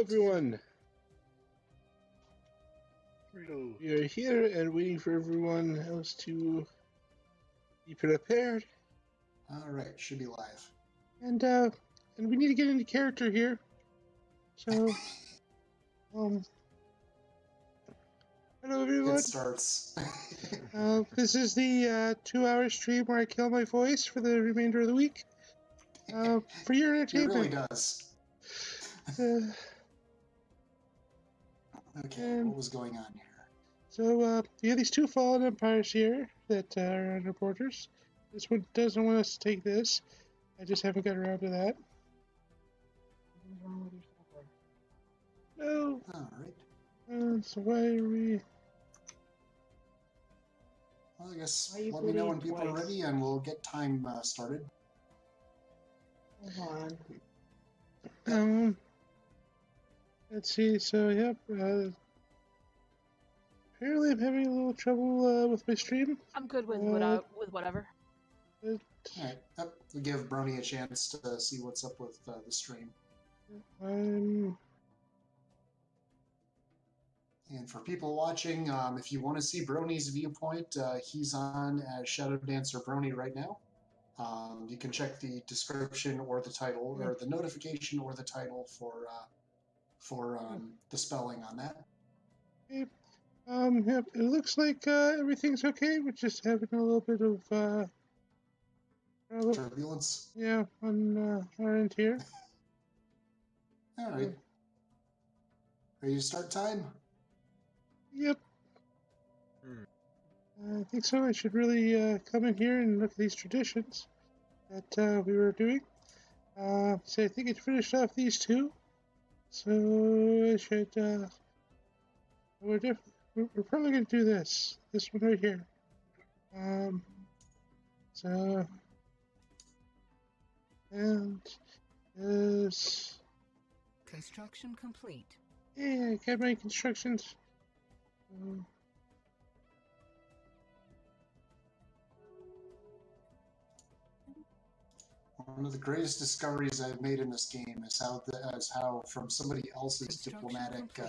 everyone. We are here and waiting for everyone else to be prepared. All right, should be live. And we need to get into character here. So, hello everyone. It starts. This is the 2-hour stream where I kill my voice for the remainder of the week. For your entertainment. It really does. Okay, what was going on here? So, you have these two fallen empires here that are under borders. This one doesn't want us to take this. I just haven't got around to that. No. Alright. So why are we... Well, I guess let me know when people are ready and we'll get time started. Hold on. Let's see, so yep, apparently I'm having a little trouble with my stream. I'm good with whatever. Alright, we'll give Brony a chance to see what's up with the stream. I'm... And for people watching, if you want to see Brony's viewpoint, he's on as ShadowDancerBrony right now. You can check the description or the title, or the notification or the title for the spelling on that. Okay. Yep, it looks like everything's okay. We're just having a little bit of turbulence. Yeah, on our end here. All right. Ready to start time? Yep. I think so. I should really come in here and look at these traditions that we were doing. So I think I finished off these two. So I should. We're probably going to do this. This one right here. So. And this. Construction complete. Yeah, I got my constructions. One of the greatest discoveries I've made in this game is how from somebody else's diplomatic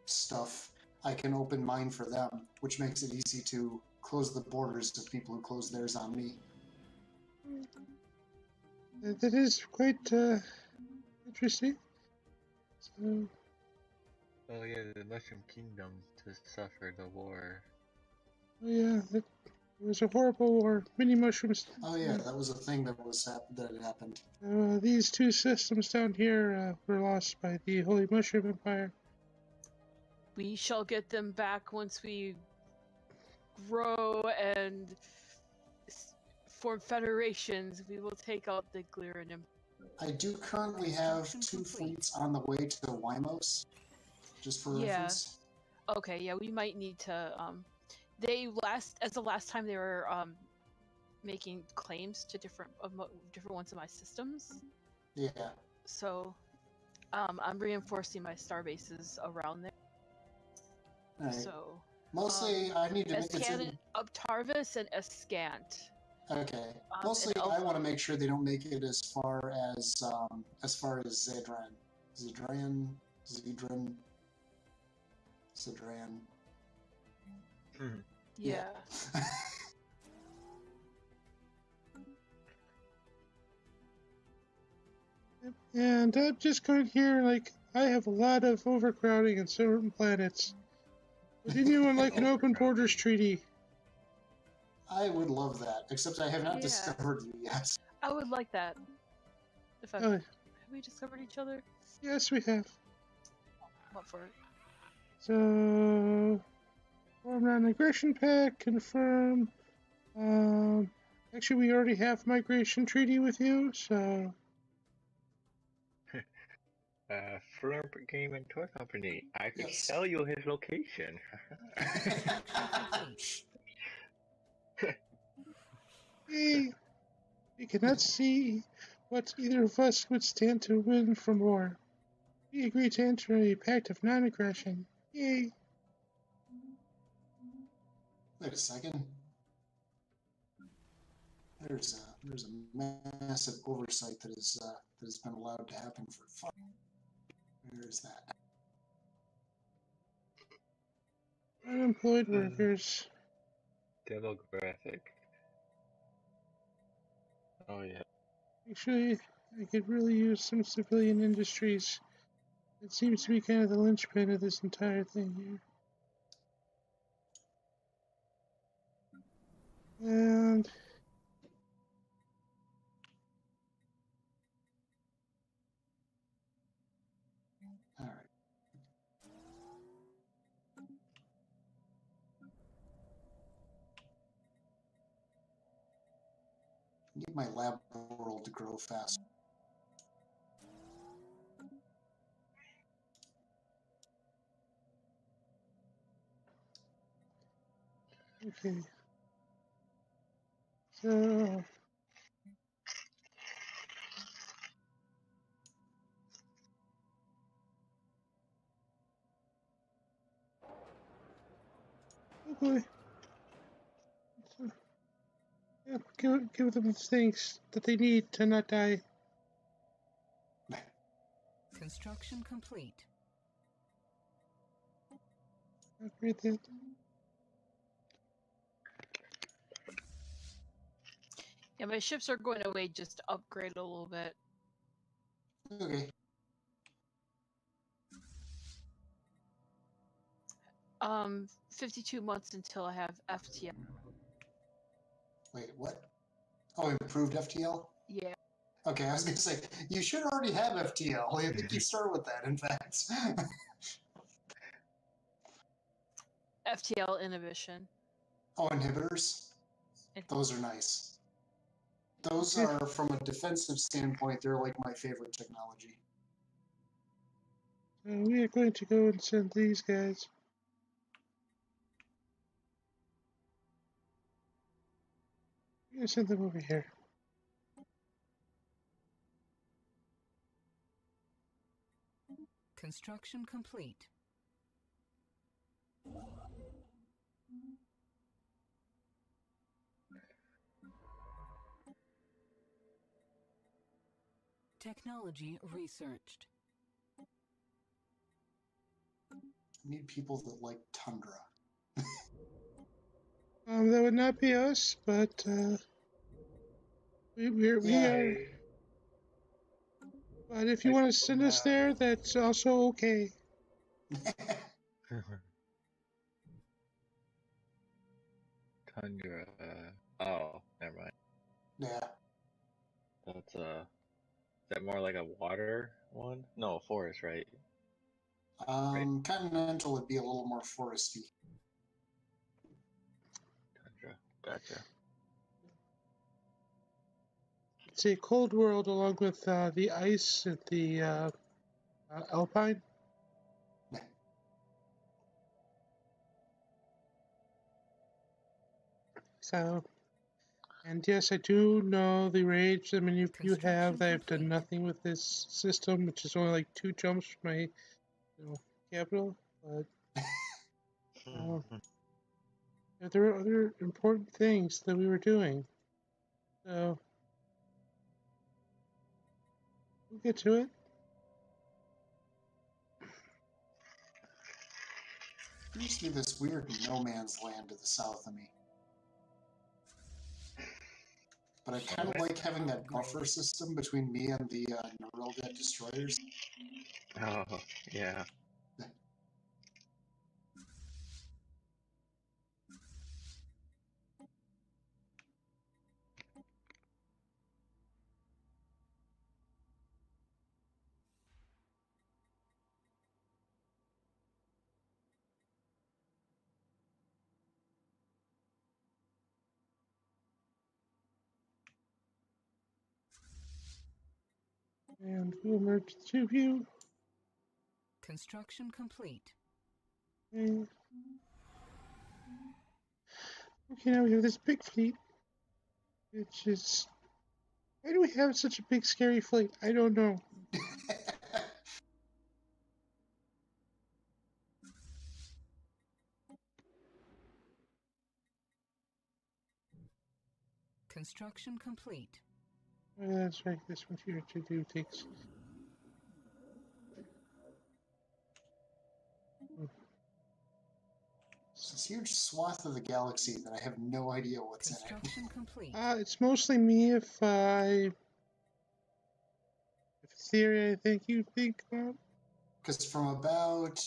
stuff, I can open mine for them, which makes it easy to close the borders to people who close theirs on me. That is quite interesting. So. Oh yeah, the Mushroom Kingdom to suffer the war. Oh yeah, it was a horrible war. Many mushrooms. Oh yeah, that was a thing that happened. These two systems down here were lost by the Holy Mushroom Empire. We shall get them back once we grow and form federations. We will take out the Glirin Empire. I do currently have 2 fleets on the way to Wymos, just for reference. Okay, yeah, we might need to. The last time they were making claims to different ones of my systems. Yeah. So, I'm reinforcing my star bases around there. Right. So. Mostly, I need to make it up Tarvis and Escant. Okay. Mostly, I want to make sure they don't make it as far as Zedran. Zedran. Yeah. And I'm just going here, like, I have a lot of overcrowding in certain planets. Would anyone like an open borders treaty? I would love that, except I have not discovered you yet. I would like that. Have we discovered each other? Yes, we have. What for it? So, form non-aggression pact, confirm. Actually, we already have migration treaty with you, so. Firm Game and Toy Company. I can tell you his location. Hey, we cannot see what either of us would stand to win from war. We agree to enter a pact of non-aggression. Yay! Wait a second. There's a massive oversight that has been allowed to happen for fun. Where is that? Unemployed workers. Demographic. Oh yeah. Actually, I could really use some civilian industries. It seems to be kind of the linchpin of this entire thing here. And All right. Need my lab world to grow fast. okay. So oh boy. Yeah, give them the things that they need to not die. Construction complete. Upgrade that. Yeah, my ships are going away just to upgrade a little bit. Okay. 52 months until I have FTL. Wait, what? Oh, improved FTL? Yeah. Okay, I was going to say, you should already have FTL. I think you start with that, in fact. FTL inhibition. Oh, inhibitors? Those are nice. Those are, from a defensive standpoint, they're like my favorite technology. We are going to go and send these guys. We're going to send them over here. Construction complete. Technology researched. Need people that like tundra. That would not be us, but we are. But if you want to send us there, that's also okay. Tundra. Oh, never mind. Yeah. That's is that more like a water one? No, a forest, right? Continental would be a little more foresty. Tundra. Gotcha. It's a cold world along with the ice and the alpine. Yeah. So, and yes, I do know the rage. I mean, you have that I've done nothing with this system, which is only like 2 jumps from my capital. But there were other important things that we were doing. So, we'll get to it. There used to be this weird no man's land to the south of me. But I kind of like having that buffer system between me and the Neural-Jet destroyers. Oh, yeah. And we'll merge the 2 of you. Construction complete. Okay, now we have this big fleet, which is... Why do we have such a big, scary fleet? I don't know. Construction complete. That's right, this one here to do takes... huge swath of the galaxy that I have no idea what's in it. Construction complete. It's mostly me if a theory I think you think about. Because from about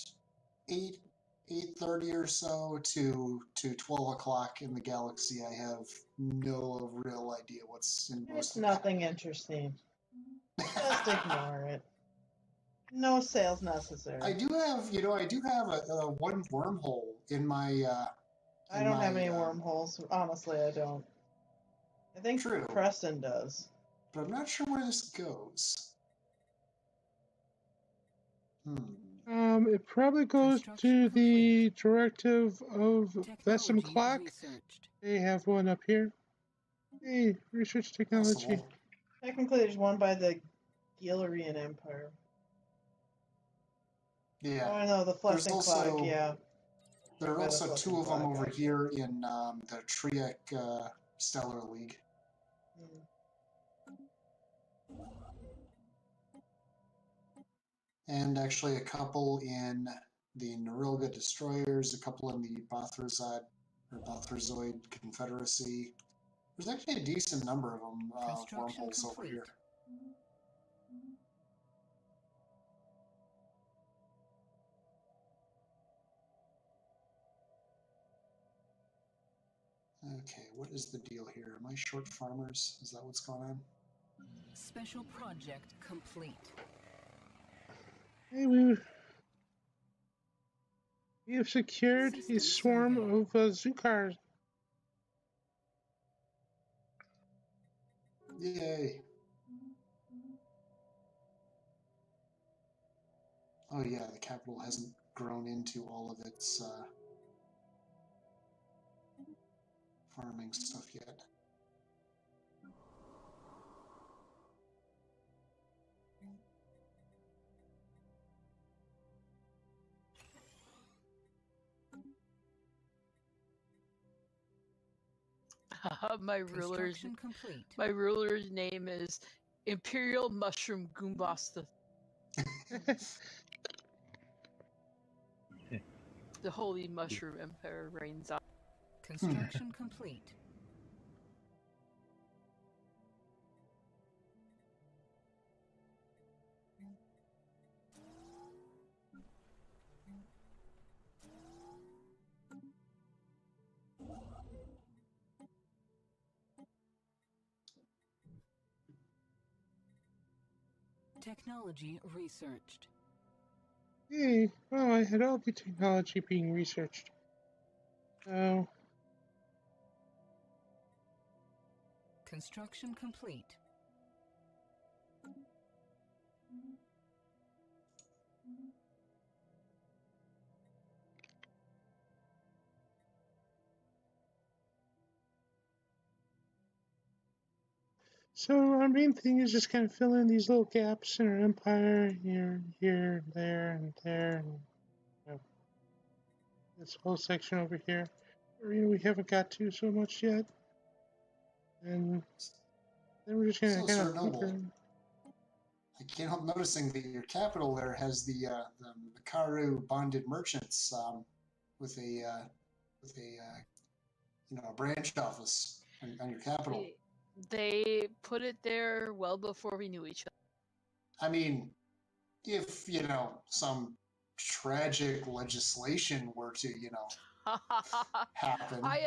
8:30 or so to 12 o'clock in the galaxy, I have no real idea what's in most It's of nothing interesting. Just ignore it. No sales necessary. I do have a one wormhole in my. I don't have any wormholes. Honestly, I don't. I think True. Preston does. But I'm not sure where this goes. It probably goes to the directive of Vessam Technology Clock. researched. They have one up here. Hey, research technology. Possible. Technically, there's one by the Gilarian Empire. Yeah. Oh, no, the There's Fleshing also- Clock, yeah. There are By the also Fleshing two of them Clock, over actually. here in the Triac Stellar League. Mm. And actually a couple in the Norilga Destroyers, a couple in the Bothrozoid Confederacy. There's actually a decent number of them Construction wormholes over complete. here. Okay, what is the deal here? Am I short farmers? Is that what's going on? Special project complete. Hey, we have secured a System swarm survey. of Zukars. Yay! Oh yeah, the capital hasn't grown into all of its farming stuff yet. Construction complete. My ruler's name is Imperial Mushroom Goombasta. The Holy Mushroom Empire reigns on. Construction complete. Technology researched. Hey, oh, I had all the technology being researched. So, Construction complete. so our main thing is just kind of fill in these little gaps in our empire, here, there, and there, and this whole section over here, where we haven't got to so much yet, and then we're just gonna So, kind Sir of Noble, I can't help noticing that your capital there has the Makaru bonded merchants with a branch office on your capital. They put it there well before we knew each I mean, if some tragic legislation were to other. happen. I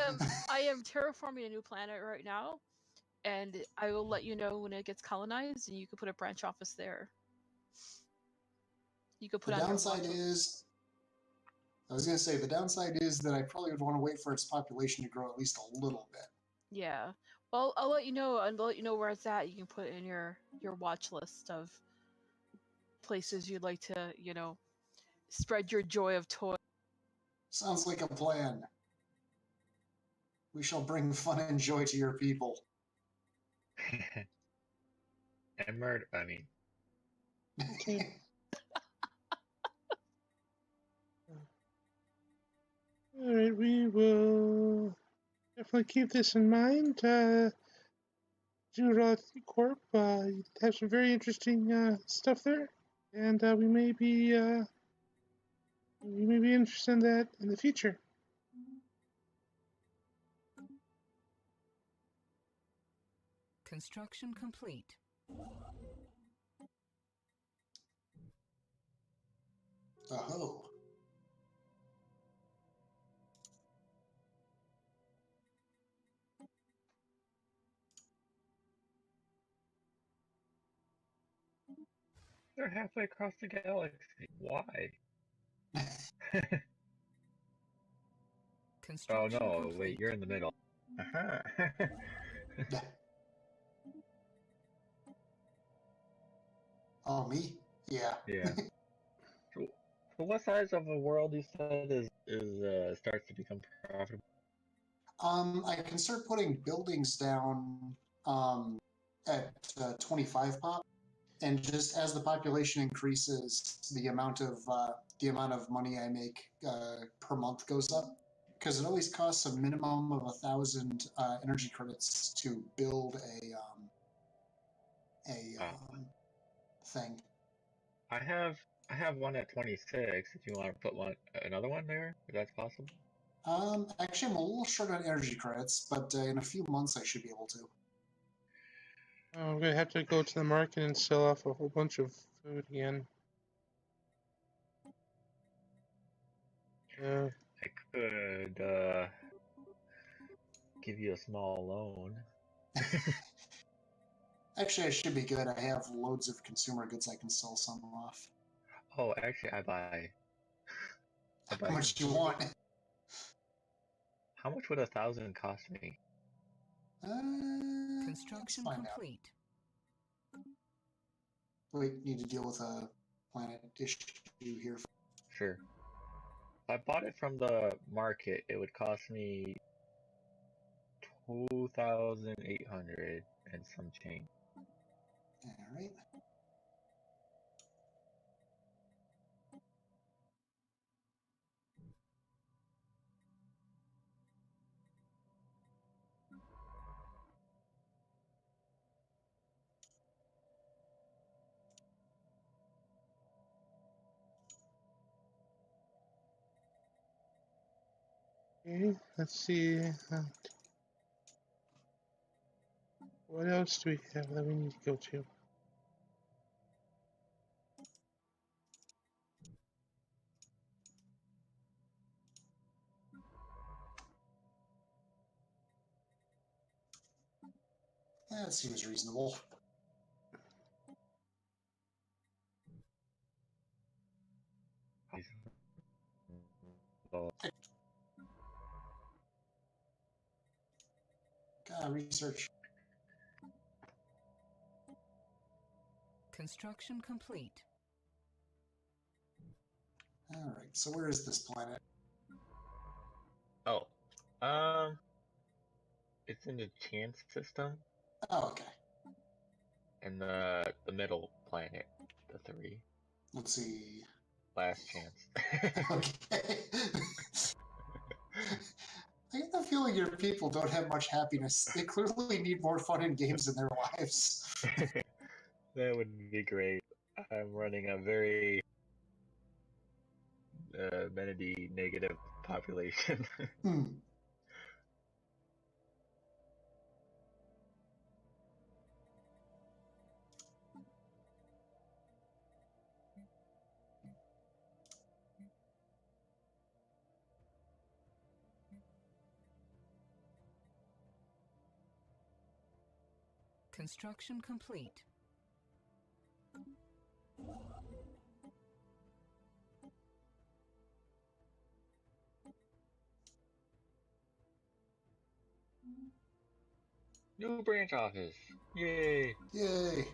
am terraforming a new planet right now, and I will let you know when it gets colonized, and you can put a branch office there. You could put The on your downside watch list. is, I was going to say, the downside is that I probably would want to wait for its population to grow at least a little bit. Yeah. Well, I'll let you know. I'll let you know where it's at. You can put it in your watch list of places you'd like to, spread your joy of toy. Sounds like a plan. We shall bring fun and joy to your people. And murder. I mean, Okay. All right, we will definitely keep this in mind. Jurat Corp have some very interesting stuff there, and we may be interested in that in the future. Construction complete. Oh. They're halfway across the galaxy. Why? Oh Construction no, complete. wait, you're in the middle. Uh-huh. Oh, me? Yeah. Yeah. So what size of a world you said is starts to become profitable? I can start putting buildings down at 25 pop, and just as the population increases, the amount of money I make per month goes up, because it always costs a minimum of 1,000 energy credits to build a thing. I have one at 26. If you want to put another one there, if that's possible. Actually, I'm a little short on energy credits, but in a few months I should be able to. I'm gonna have to go to the market and sell off a whole bunch of food again. I could give you a small loan. Actually, I should be good. I have loads of consumer goods I can sell some off. Oh, actually, I buy. How much do you want? How much would 1,000 cost me? Construction let's find complete. Out. Wait, need to deal with a planet issue here. Sure. If I bought it from the market, it would cost me 2,800 and some change. All right. Okay, let's see. What else do we have that we need to go to? That seems reasonable. Research. Construction complete. All right. So where is this planet? Oh, it's in the chance system. Oh, okay. And the middle planet, the 3. Let's see. Last chance. Okay. I get the feeling your people don't have much happiness. They clearly need more fun and games in their lives. That would be great. I'm running a very amenity negative population. Construction complete. New branch office. Yay! Yay!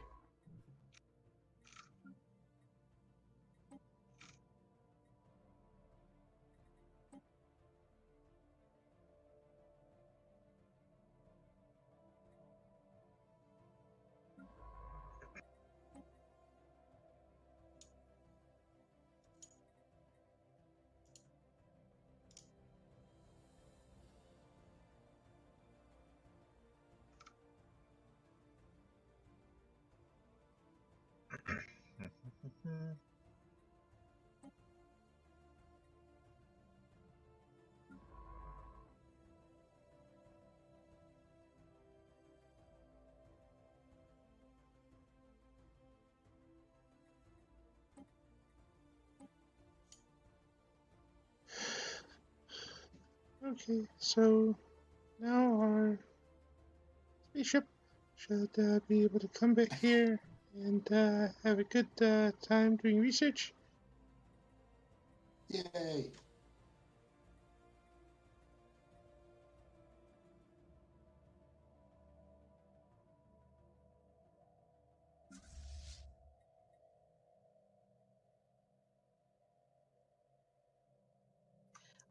Okay, so now our spaceship should be able to come back here and have a good time doing research. Yay!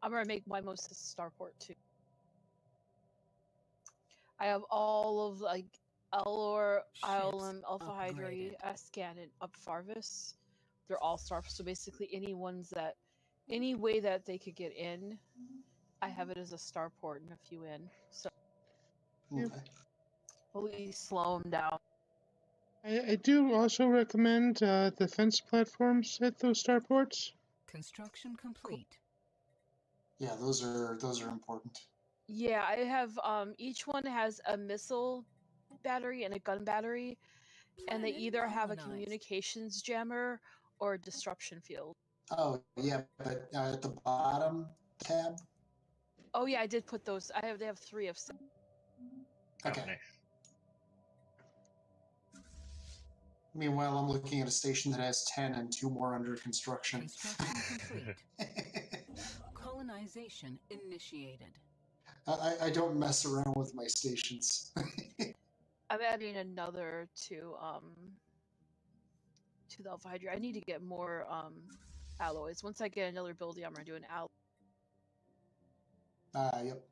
I'm gonna make my most starport too. I have all of like Elor, Island, Alpha Hydri, upgraded. Ascan, and Upfarvis. They're all star. So basically, any way that they could get in, I have it as a starport and a few in. So Yep. Okay. hopefully slow them down. I do also recommend defense platforms at those starports. Construction complete. Yeah, those are important. Yeah, I have each one has a missile battery and a gun battery, and they Planet either have a colonized. communications jammer or a disruption field. Oh yeah, but at the bottom tab. Oh yeah, I did put those. They have 3 of 6. Okay. Oh, nice. Meanwhile, I'm looking at a station that has 10 and 2 more under construction. Construction complete. Colonization initiated. I don't mess around with my stations. I'm adding another to the Alpha Hydra. I need to get more alloys. Once I get another building, I'm gonna do an alloy. Yep.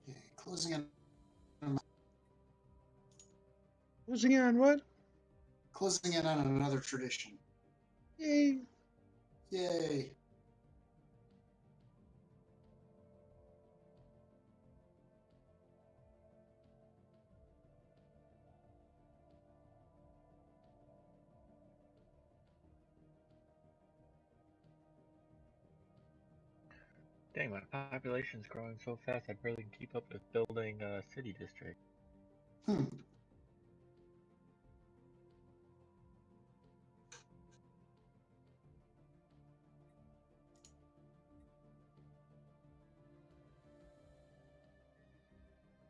Okay, closing in. Closing in on what? Closing in on another tradition. Yay! Yay! Dang, my population's growing so fast I barely can keep up with building a city district. Hmm.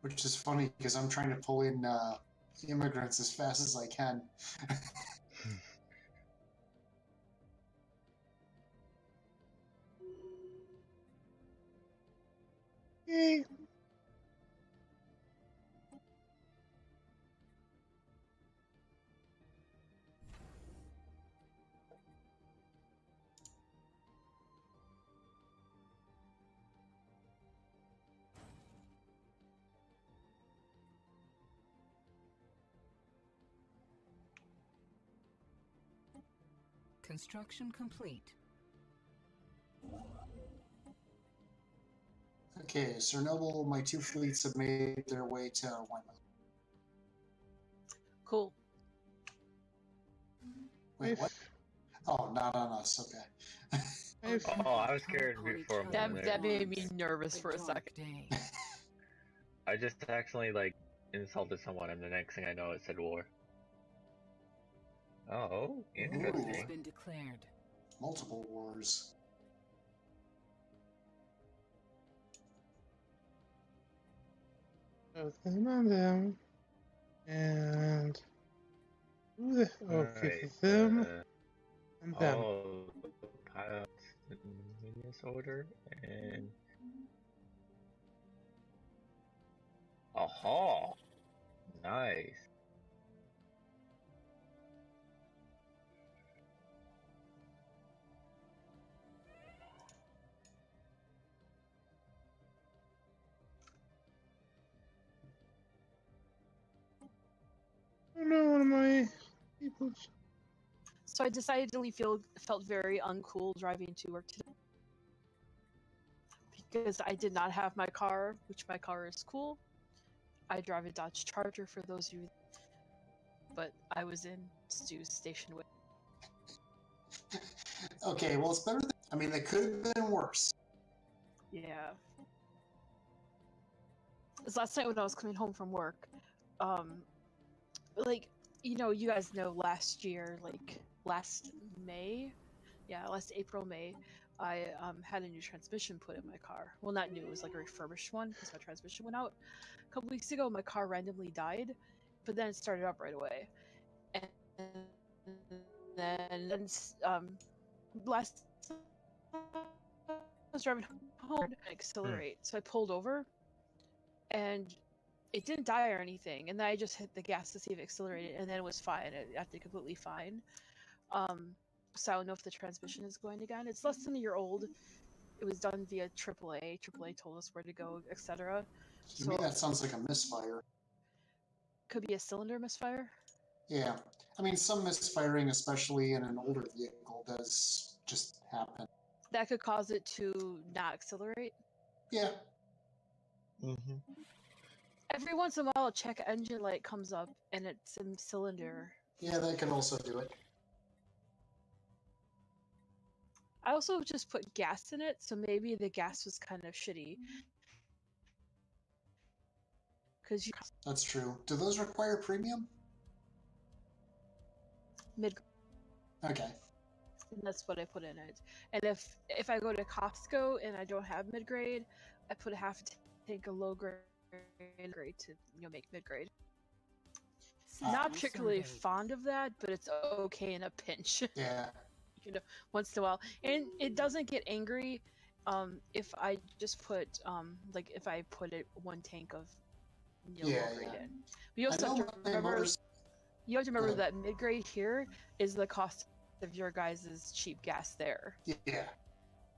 Which is funny because I'm trying to pull in immigrants as fast as I can. Yay! Construction complete. Okay, Sir Noble, my 2 fleets have made their way to Weymouth. Cool. Wait, what? Oh, not on us. Okay. I've, Oh, I was scared before a moment That there. made me nervous for a second. I just accidentally like insulted someone, and the next thing I know, it said war. Oh, Has interesting. been declared. Multiple wars. both them on them. And who the okay, Alright, for them and them. oh, pilots in this order, and aha, nice. know, one of my people. So I decidedly felt very uncool driving to work today. Because I did not have my car, which my car is cool. I drive a Dodge Charger for those of you. But I was in Stu's station with. Okay, well, it's better than. I mean, they could have been worse. Yeah. This last night when I was coming home from work, like, you know, you guys know last year, like, last May? Yeah, last April, May, I had a new transmission put in my car. Well, not new, it was like a refurbished one because my transmission went out. A couple weeks ago, my car randomly died, but then it started up right away. And then last I was driving home and accelerate, so I pulled over, and it didn't die or anything. And then I just hit the gas to see if it accelerated, and then it was fine. It acted completely fine. So I don't know if the transmission is going again. It's less than a year old. It was done via AAA. AAA told us where to go, etc. To me, that sounds like a misfire. Could be a cylinder misfire. Yeah. I mean, some misfiring, especially in an older vehicle, does just happen. That could cause it to not accelerate. Yeah. Mm-hmm. Every once in a while, a check engine light comes up, and it's in cylinder. Yeah, that can also do it. I also just put gas in it, so maybe the gas was kind of shitty. Because you That's true. Do those require premium? mid. Okay. And that's what I put in it. And if I go to Costco and I don't have mid grade, I put a half tank of low grade to make mid grade. Not particularly fond of that, but it's okay in a pinch. Yeah. Once in a while, and it doesn't get angry if I just put like if I put it one tank of low grade in. But you also have to remember. You have to remember that mid grade here is the cost of your guys' cheap gas there. Yeah.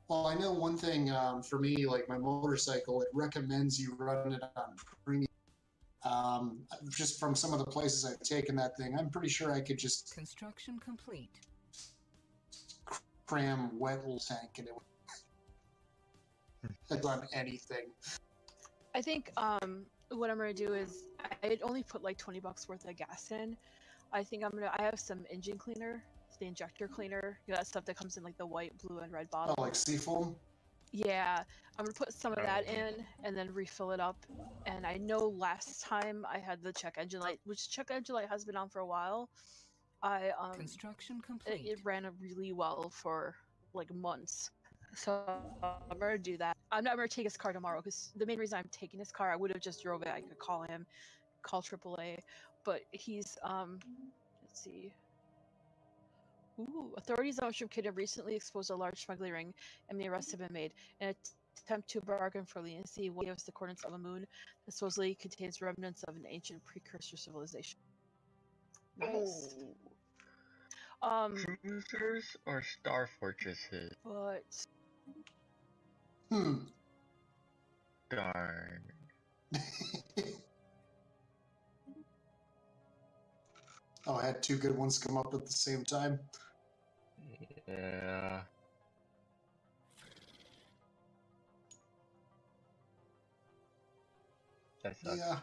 Well, I know one thing for me, like my motorcycle, it recommends you run it on premium. Just from some of the places I've taken that thing, I'm pretty sure I could just Construction complete. cram wet little tank and it would run anything. I think what I'm gonna do is I'd only put like $20 worth of gas in. I think I have some engine cleaner, the injector cleaner, that stuff that comes in like the white, blue, and red bottle. Oh, like seafoam? Yeah, I'm gonna put some of that in and then refill it up. And I know last time I had the check engine light, which check engine light has been on for a while. Construction complete. It ran really well for like months. So I'm gonna do that. I'm not gonna take his car tomorrow because the main reason I'm taking his car, I would have just drove it. I could call him, call AAA, but he's let's see. Ooh, authorities on Mushroom Kingdom recently exposed a large smuggling ring, and the arrests have been made. In an attempt to bargain for leniency, one gives the coordinates of a moon that supposedly contains remnants of an ancient precursor civilization. Nice. Cruisers or star fortresses? But Darn. Oh, I had two good ones come up at the same time. Yeah. That sucks. Yeah.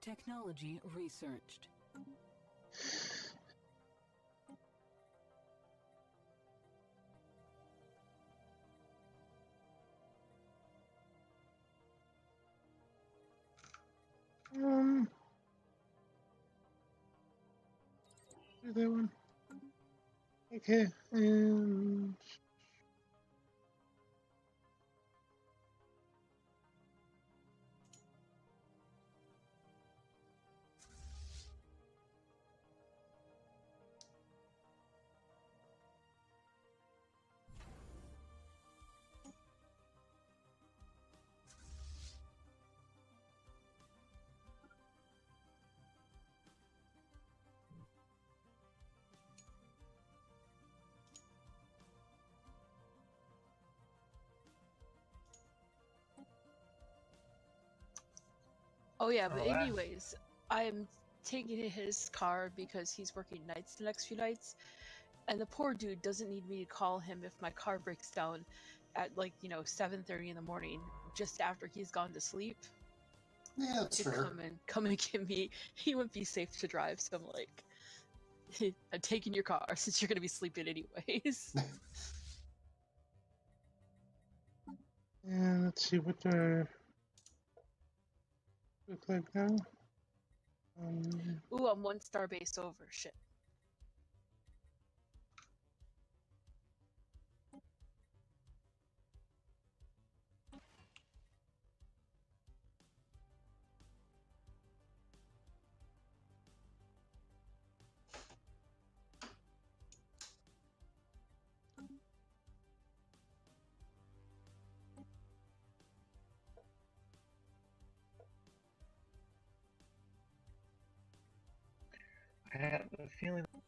Technology researched. Do that one. Okay, and Oh yeah, but Oh, wow. anyways, I'm taking his car because he's working nights the next few nights, and the poor dude doesn't need me to call him if my car breaks down at 7:30 in the morning, just after he's gone to sleep. Yeah, that's to fair. come and get me. He wouldn't be safe to drive, so I'm like, I'm taking your car since you're gonna be sleeping anyways. And let's see what they look like now. Ooh, I'm 1-star base over. Shit. I have a feeling that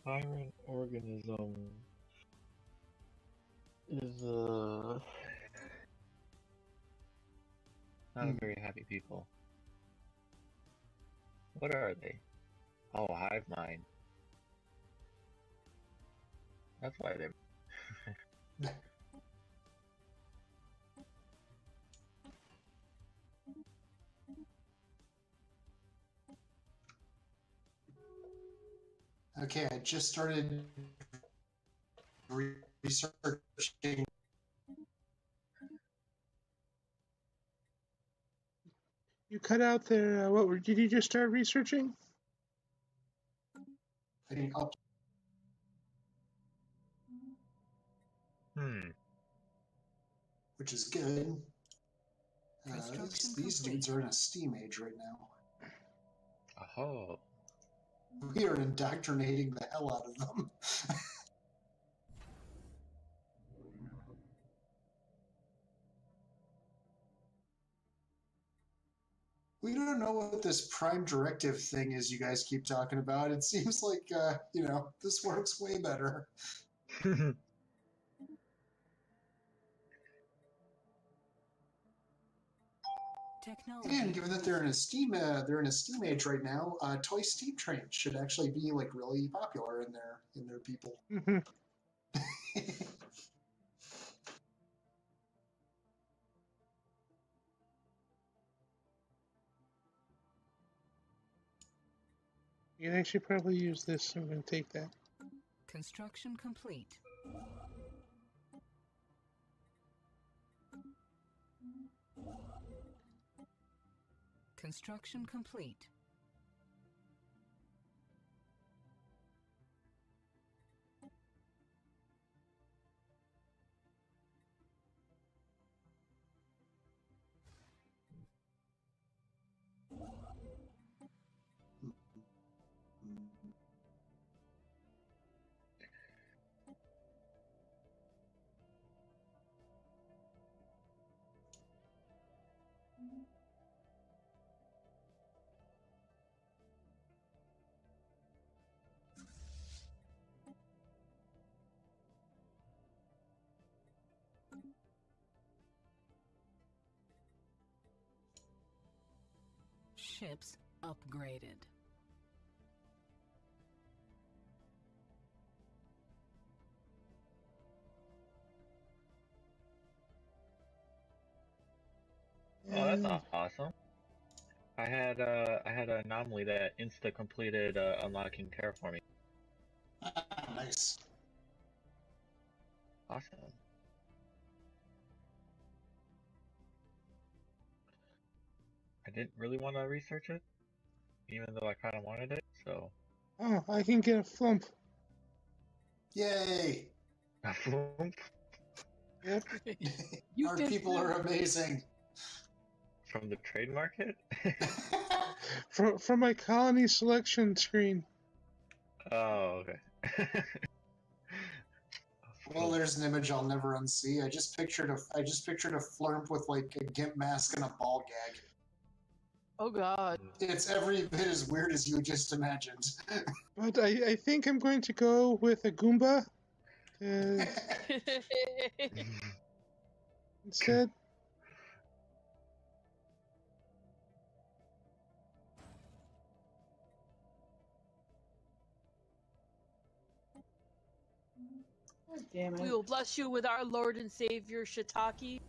Spirant organism is not a very happy people. What are they? Oh, hive mind. That's why they're. Okay, I just started researching. You cut out there. Did you just start researching? I didn't up. Which is good. These dudes are in a steam age right now. Oh. We are indoctrinating the hell out of them. We don't know what this prime directive thing is you guys keep talking about. It seems like, this works way better. Technology. And given that they're in a steam age right now, toy steam trains should actually be like really popular in their people. Mm-hmm. You can actually probably use this. I'm going to take that. Construction complete. Construction complete. Ships upgraded. Oh, that's awesome. I had an anomaly that insta completed unlocking terraforming. Nice. Awesome. I didn't really want to research it, even though I kind of wanted it. So. Oh, I can get a flump. Yay! A flump? Yep. Our people are amazing. From the trade market? From my colony selection screen. Oh, okay. Well, there's an image I'll never unsee. I just pictured a flurp with like a gimp mask and a ball gag. Oh god. It's every bit as weird as you just imagined. But I think I'm going to go with a Goomba. Instead. God damn We it. will bless you with our Lord and Savior Shiitake.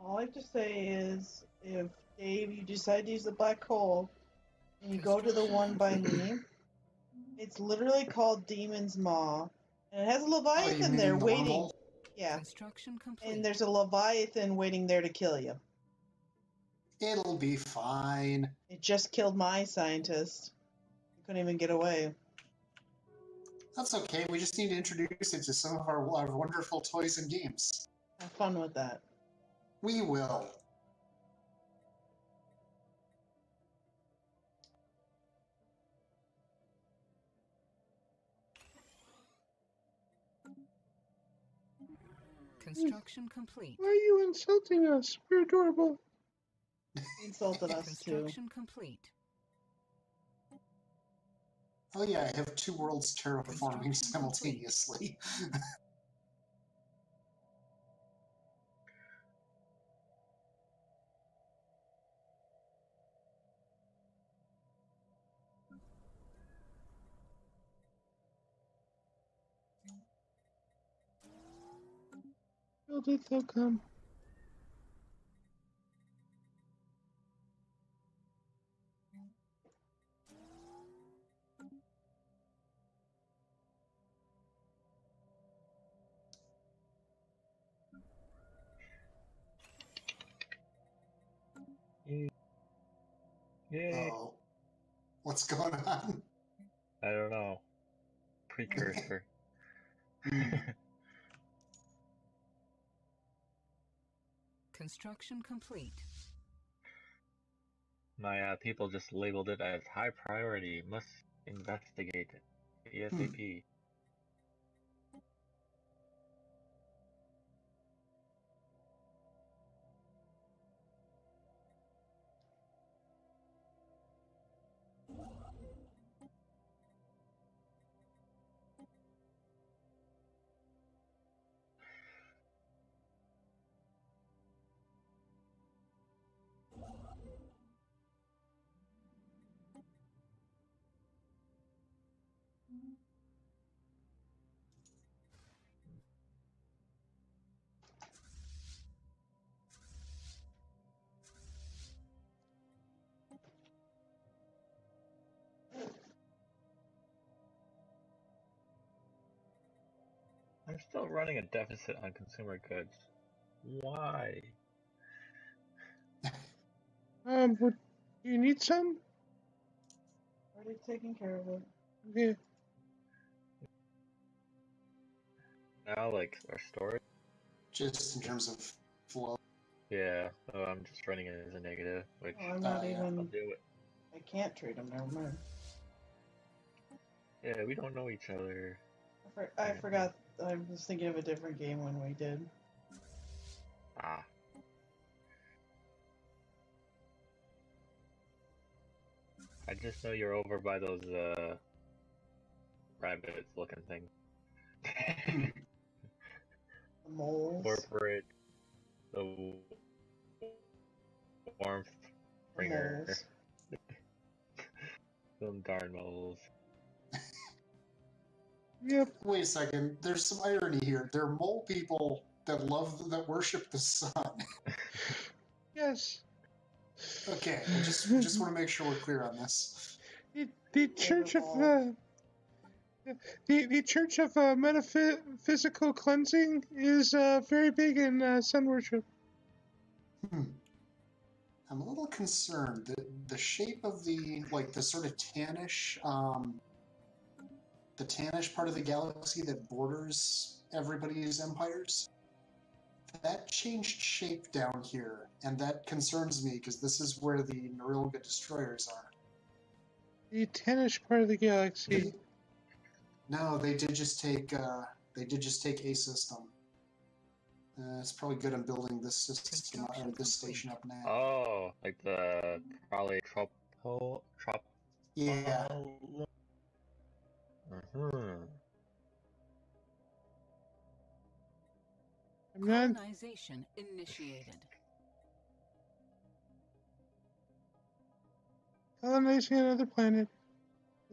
All I have to say is, if Dave, you decide to use the black hole, and you go to the one by me, it's literally called Demon's Maw, and it has a Oh, you Leviathan mean there the waiting. wormhole? Yeah, Construction complete. and there's a Leviathan waiting there to kill you. It'll be fine. It just killed my scientist. He couldn't even get away. That's okay. We just need to introduce it to some of our wonderful toys and games. Have fun with that. We will. Construction complete. Why are you insulting us? We're adorable. He insulted us too. Construction complete. Oh yeah, I have two worlds terraforming Construction simultaneously. Build it, they'll come. Yay. Oh, what's going on? I don't know. Precursor. Construction complete. My people just labeled it as high priority. Must investigate it ASAP. I'm still running a deficit on consumer goods. Why? What, you need some? Already taking care of it. Okay. Now, like, our storage? Just in terms of flow. Yeah, so I'm just running it as a negative, which Oh, I'm not yeah. I'll even. do it. I can't trade them. Never mind. Yeah, we don't know each other. I forgot. I was thinking of a different game when we did. Ah. I just know you're over by those, rabbits looking things. The moles. Corporate, the warmth bringer, Moles. them darn moles. Yep. Wait a second. There's some irony here. There are mole people that worship the sun. Yes. Okay, I just want to make sure we're clear on this. The Church of the Church of Metaphysical Cleansing is very big in sun worship. I'm a little concerned. The shape of the sort of tannish, the tannish part of the galaxy that borders everybody's empires, that changed shape down here, and that concerns me because this is where the Norilga destroyers are. The tannish part of the galaxy. No, they did just take a system. It's probably good I'm building this system or this station up now. Oh, like the probably trop. Yeah. I'm not. Colonization initiated. Colonizing another planet.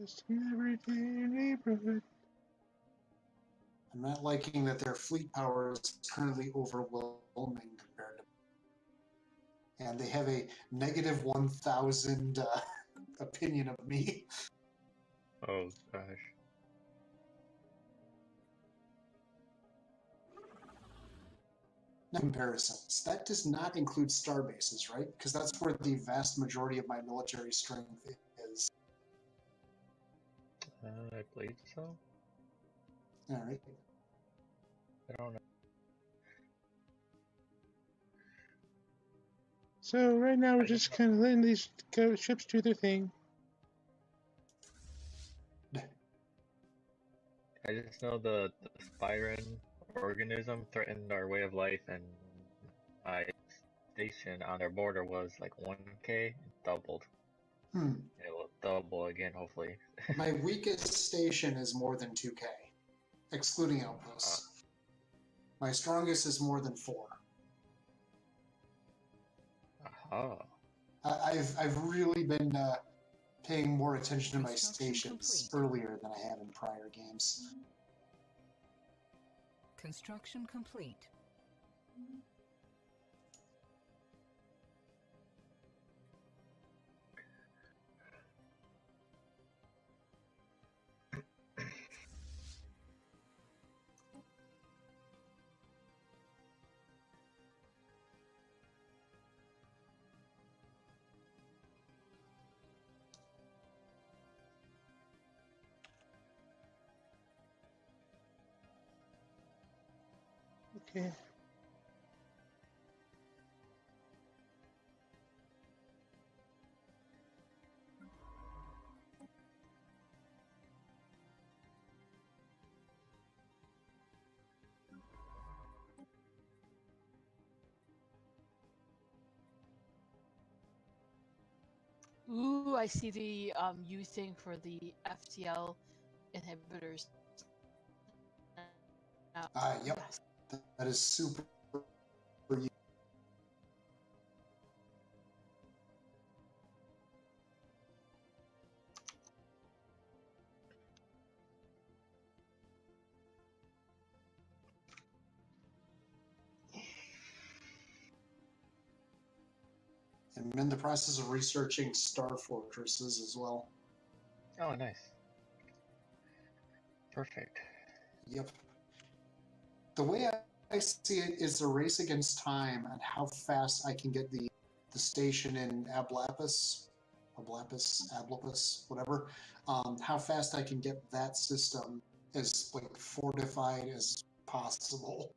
Just an everyday neighborhood. I'm not liking that their fleet power is currently overwhelming compared to, and they have a negative 1,000 opinion of me. Oh gosh. Comparisons. That does not include star bases, right? Because that's where the vast majority of my military strength is. I believe so. All right. I don't know. So right now we're just kind of letting these ships do their thing. I just know the Spyran organism threatened our way of life, and my station on their border was like 1K, doubled. It will double again, hopefully. My weakest station is more than 2K, excluding outposts. My strongest is more than 4. I've really been paying more attention to my stations earlier than I have in prior games. Construction complete. Okay. Ooh, I see the U thing for the FTL inhibitors. Yep. Yes. That is super. I'm in the process of researching star fortresses as well. Oh, nice. Perfect. Yep. The way I see it is a race against time and how fast I can get the station in Ablapis, whatever. How fast I can get that system as fortified as possible.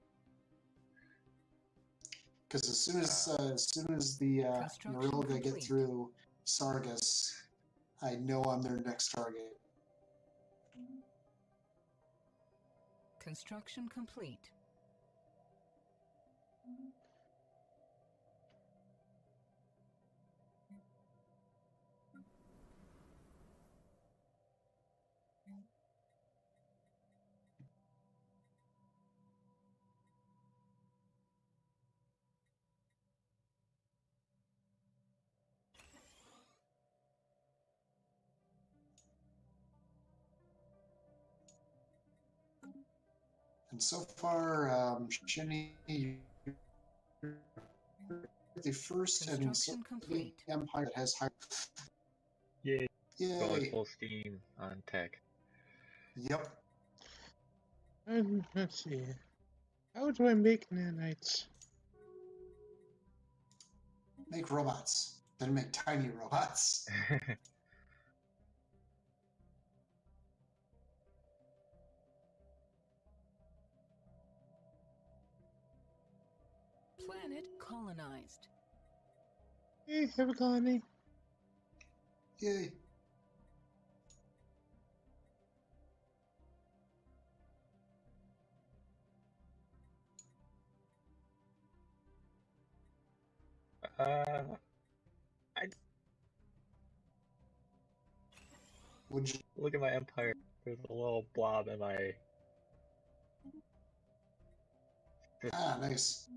Because as soon as the Norilga get through Sargas, I know I'm their next target. Construction complete. And so far, Shinny, you're the first and complete. empire that has high. Yay. Yay! Going full steam on tech. Yep. And let's see. How do I make nanites? Make robots. Then make tiny robots. Planet colonized. Hey, have a colony. Yay. I Would you? look at my empire. There's a little blob in my. Ah, nice.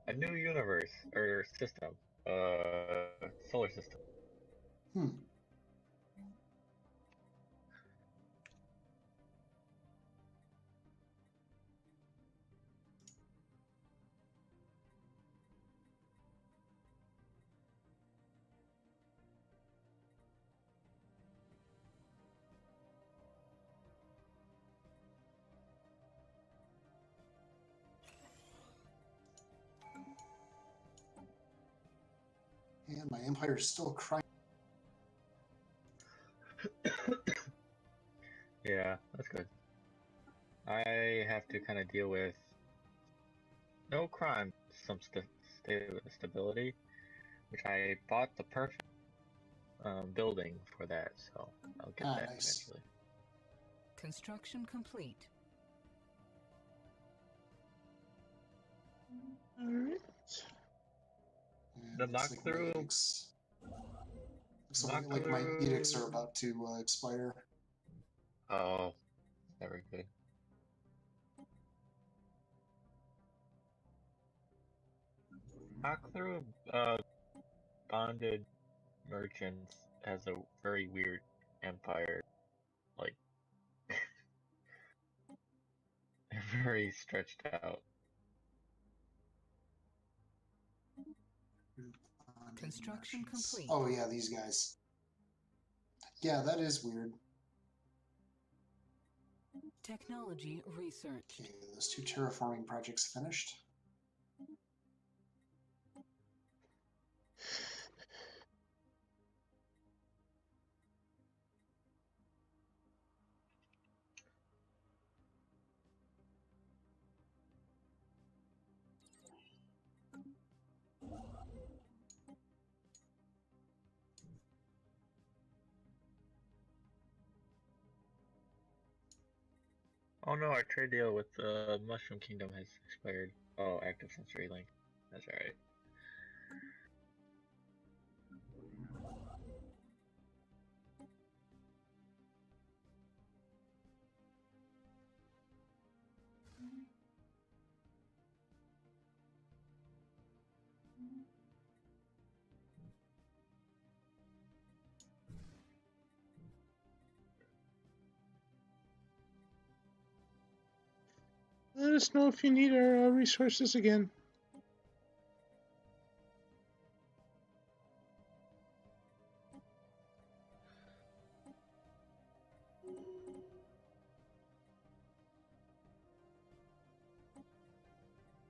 A new universe or system. Solar system. Hmm. And my empire is still crying. Yeah, that's good. I have to kind of deal with no crime, some stability, which I bought the perfect building for that, so I'll get that Nice. eventually. Construction complete. Alright. And The looks like my knock-through- edicts. Looks like my edicts are about to expire. Oh, very good. Knock through bonded merchants has a very weird empire, like very stretched out. Construction complete. Oh yeah, these guys. Yeah, that is weird. Technology research. Okay, those 2 terraforming projects finished. Oh no, our trade deal with the Mushroom Kingdom has expired. Oh, active sensory link. That's alright. Let us know if you need our resources again.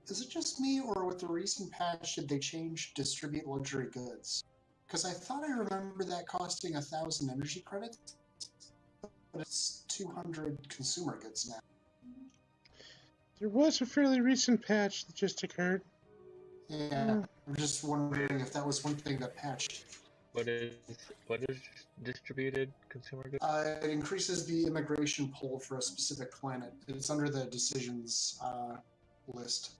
Is it just me, or with the recent patch did they change distribute luxury goods? Because I thought I remember that costing 1,000 energy credits, but it's 200 consumer goods now. There was a fairly recent patch that just occurred. Yeah, I'm just wondering if that was one thing that patched. What is distributed consumer goods? It increases the immigration pool for a specific planet. It's under the decisions list.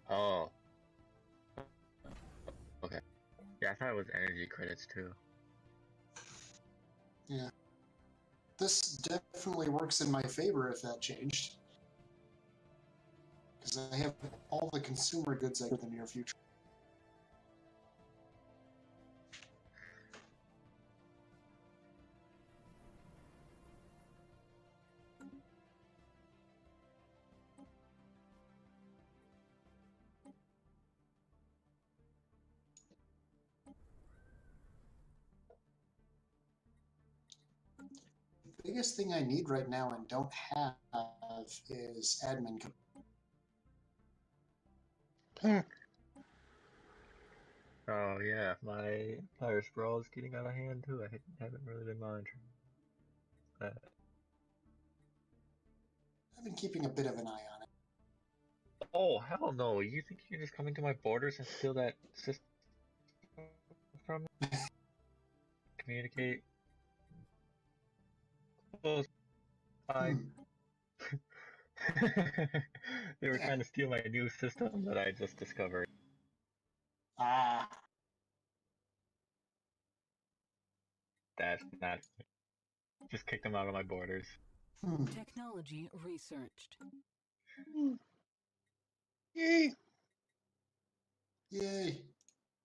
Oh. Okay. Yeah, I thought it was energy credits too. Yeah. This definitely works in my favor if that changed. Because I have all the consumer goods in the near future. biggest thing I need right now and don't have is admin. Huh. Oh yeah, my Empire Sprawl is getting out of hand too. I haven't really been monitoring that. I've been keeping a bit of an eye on it. Oh hell no! You think you can just come into my borders and steal that system from me? Communicate. Close. Bye. They were trying to steal my new system that I just discovered. Ah. That's not. Just kicked them out of my borders. Technology researched. Yay! Yay.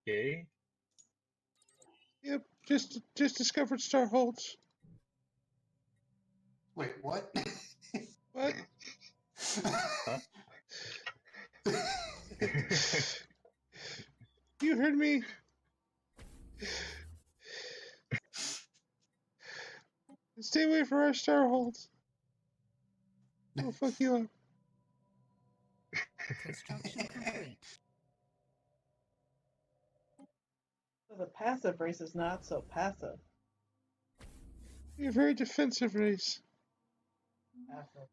Yay? Yep, just discovered Starholds. Wait, what? What? Huh? You heard me. Stay away from our Starholds. We'll fuck you up. Construction complete. So the passive race is not so passive. You're a very defensive race. Passive.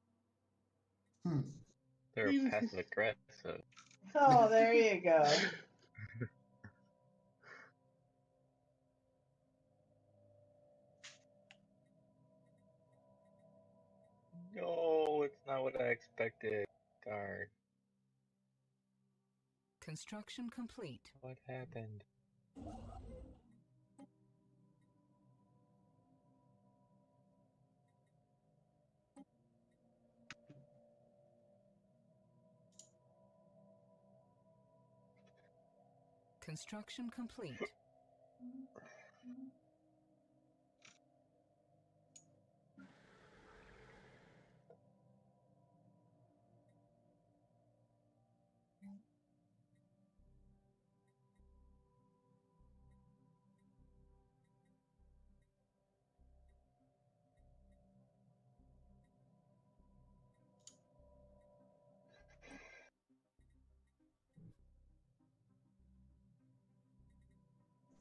They're You- passive aggressive. Oh, there you go. No, it's not what I expected. Darn. Construction complete. What happened? Construction complete.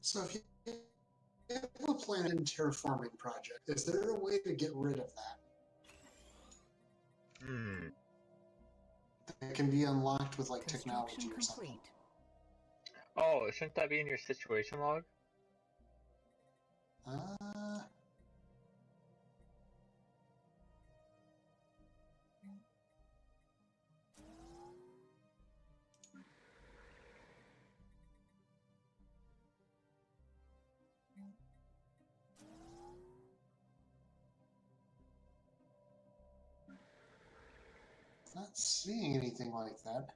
So if you have a planet terraforming project, is there a way to get rid of that? That can be unlocked with like technology or something. Complete. Oh, shouldn't that be in your situation log? Not seeing anything like that.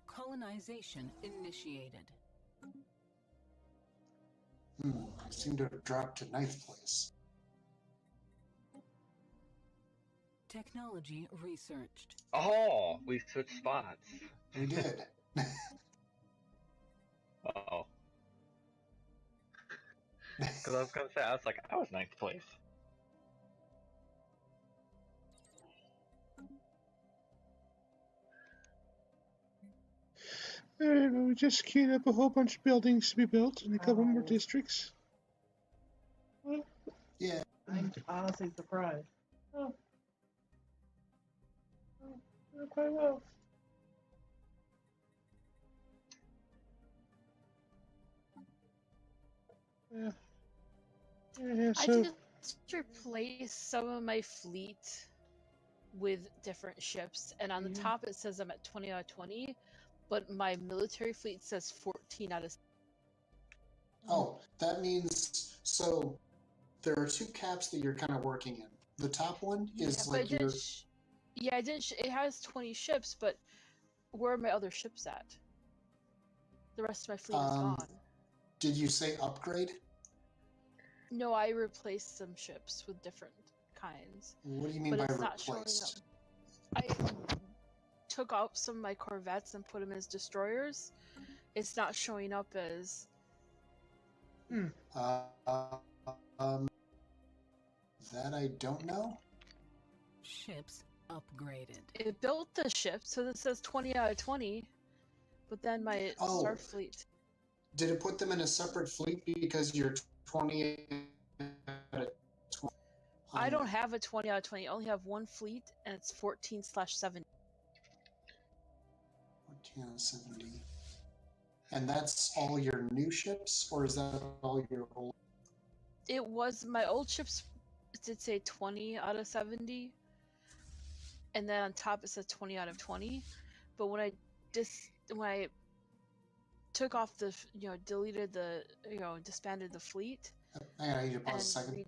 Colonization initiated. I seem to have dropped to 9th place. Technology researched. Oh, we switched spots. We did. Uh-oh. Because I was gonna say, I was like, I was 9th place. We just queued up a whole bunch of buildings to be built and a couple more districts. Well, Yeah. I'm honestly surprised. Oh, quite well. Yeah, I so just replaced some of my fleet with different ships, and on the top it says I'm at 20 out of 20, but my military fleet says 14 out of. Oh, that means so. There are 2 caps that you're kind of working in. The top one is But like your. I didn't. It has 20 ships, but where are my other ships at? The rest of my fleet is gone. Did you say upgrade? No, I replaced some ships with different kinds. What do you mean by It's not showing replaced? up. I took out some of my corvettes and put them as destroyers. It's not showing up as Hmm. That I don't know. Ships upgraded. It built the ship, so this says 20 out of 20. But then my Oh. Starfleet. Did it put them in a separate fleet because you're 20 out of 20? I don't have a 20 out of 20. I only have one fleet, and it's 14/70. 14 out of 70. And that's all your new ships, or is that all your old? It was my old ships did say 20 out of 70, and then on top it says 20 out of 20. But when I took off the deleted the disbanded the fleet Hang on, I need to and pause a second.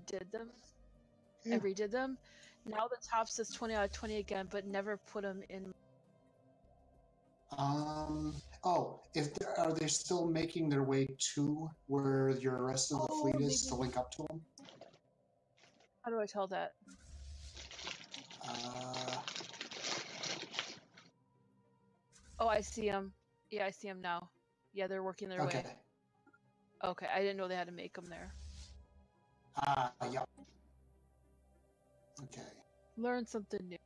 redid them. Now the top says 20 out of 20 again, but never put them in. Oh, are they still making their way to where your rest of the fleet is to link up to them? How do I tell that? Oh, I see them. Yeah, I see them now. Yeah, they're working their way. Okay, I didn't know they had to make them there. Yeah. Okay. Learn something new.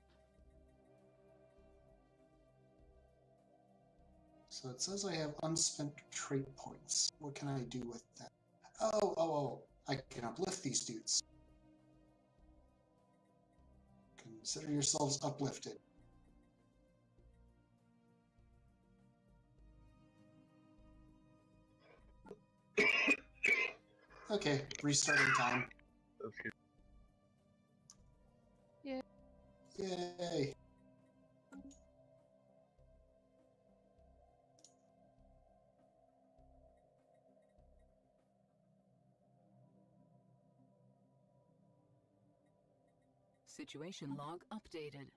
So it says I have unspent trait points. What can I do with that? Oh, I can uplift these dudes. Consider yourselves uplifted. Okay, restarting time. Okay. Yeah. Yay. Situation log updated.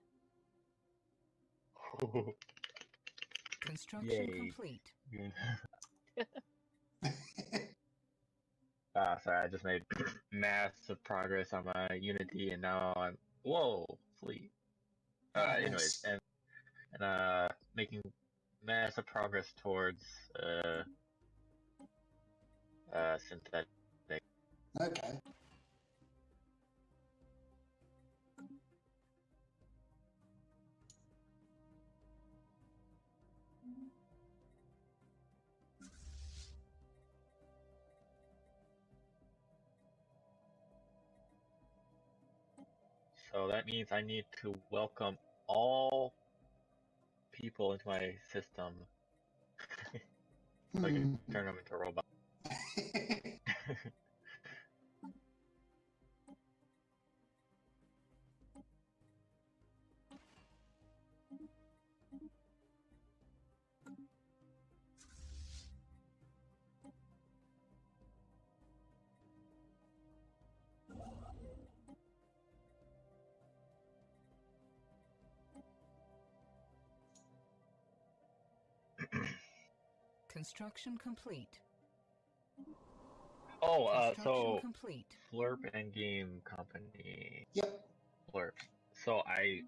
Construction Yay. complete. Sorry, I just made massive progress on my Unity, and now I'm fleet. Anyways, and making massive progress towards synthetic. Okay. So that means I need to welcome all people into my system so I can turn them into robots. Construction complete. Oh, Construction so complete. Flurp and Game Company. Yep. Flurp. So I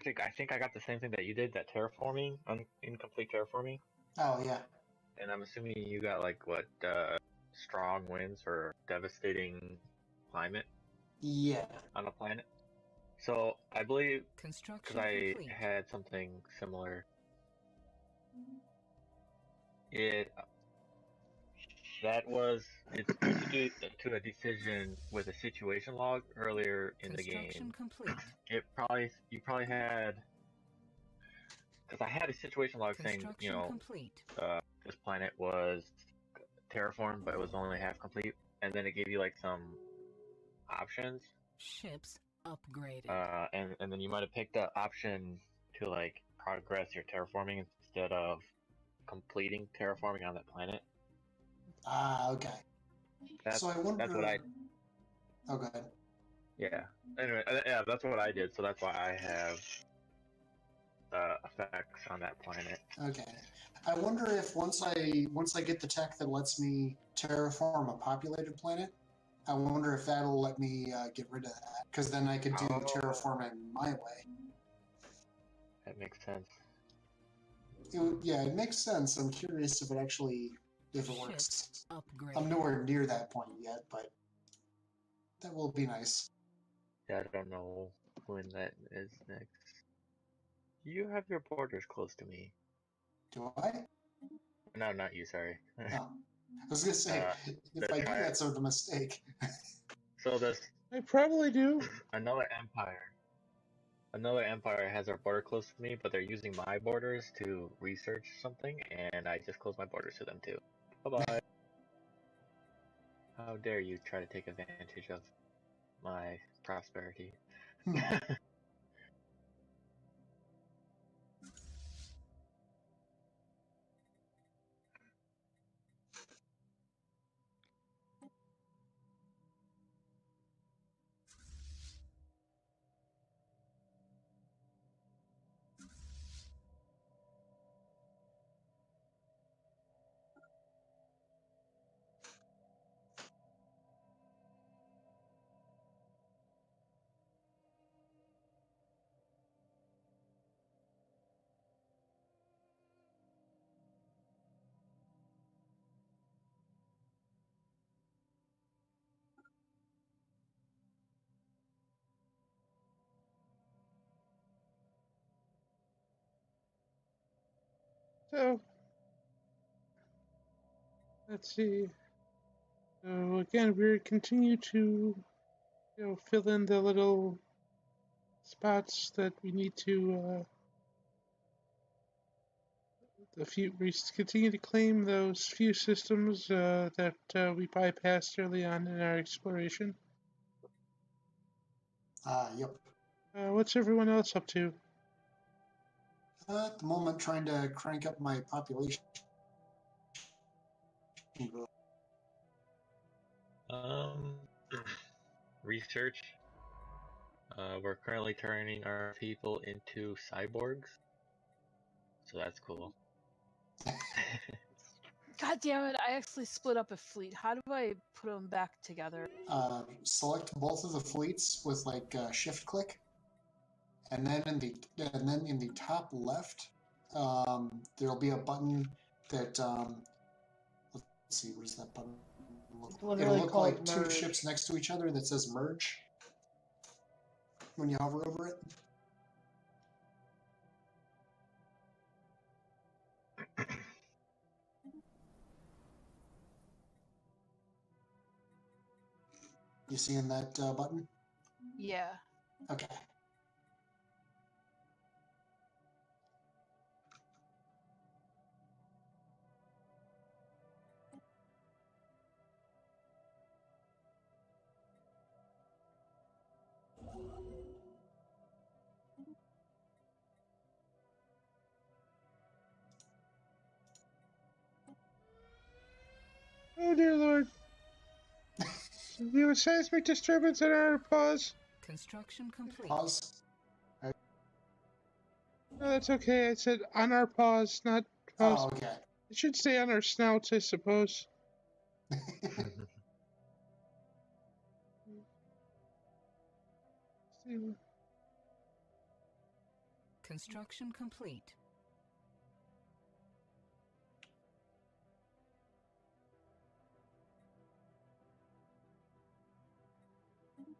think I got the same thing that you did, that terraforming, incomplete terraforming. Oh yeah. And I'm assuming you got like what, strong winds or devastating climate. Yeah. On a planet. So I believe Construction because I complete. had something similar. It's due to a decision with a situation log earlier in the game. Construction complete. You probably had, because I had a situation log saying, complete. this planet was terraformed, but it was only half complete, and then it gave you like some options. Ships upgraded. And then you might have picked the option to like progress your terraforming instead of completing terraforming on that planet. Okay. So I wonder. That's what I. Oh, go ahead. Yeah. Anyway, yeah, that's what I did. So that's why I have effects on that planet. Okay. I wonder if once I get the tech that lets me terraform a populated planet, I wonder if that'll let me get rid of that, because then I could do terraforming my way. That makes sense. Yeah, it makes sense. I'm curious if if it works. Ships upgraded. I'm nowhere near that point yet, but that will be nice. Yeah, I don't know when that is next. You have your borders close to me. Do I? No, not you, sorry. No. I was gonna say, if I do, that's a mistake. So this I probably do. another empire has their border close to me, but they're using my borders to research something, and I just closed my borders to them too. Bye-bye. How dare you try to take advantage of my prosperity. So, let's see. So again, we continue to, fill in the little spots that we need to. We continue to claim those few systems that we bypassed early on in our exploration. Yep. What's everyone else up to? At the moment, trying to crank up my population. Research. We're currently turning our people into cyborgs, so that's cool. God damn it! I actually split up a fleet. How do I put them back together? Select both of the fleets with like shift click, and then in the top left, there'll be a button that let's see, what does that button look? It'll look like two ships next to each other that says merge when you hover over it. You seeing that button? Yeah. Okay. Oh dear Lord! You have seismic disturbance at our pause. Construction complete. Pause. No, that's okay. I said on our paws, not pause. Oh, okay. It should stay on our snouts, I suppose. Construction complete.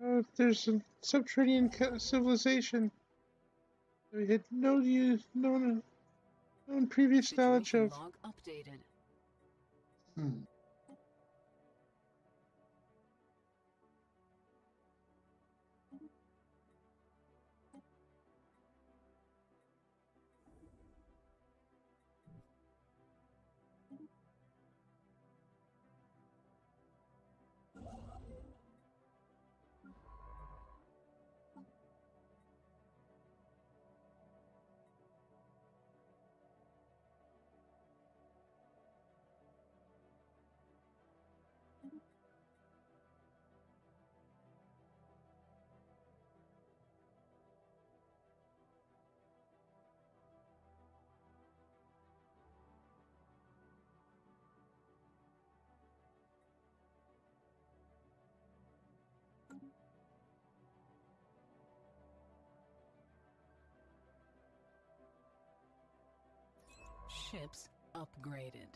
Oh, there's a subterranean civilization we had known previous knowledge Situation of. log updated. Ships upgraded.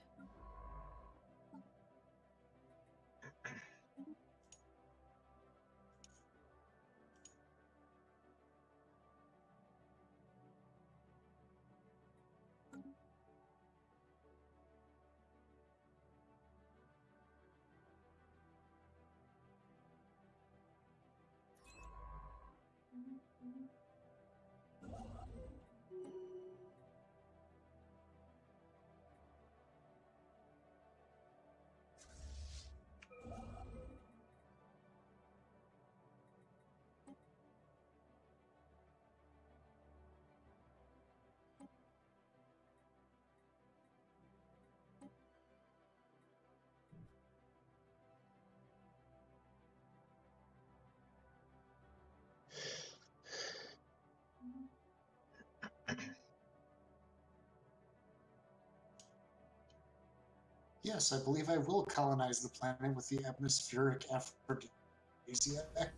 Yes, I believe I will colonize the planet with the atmospheric aphrodisiac.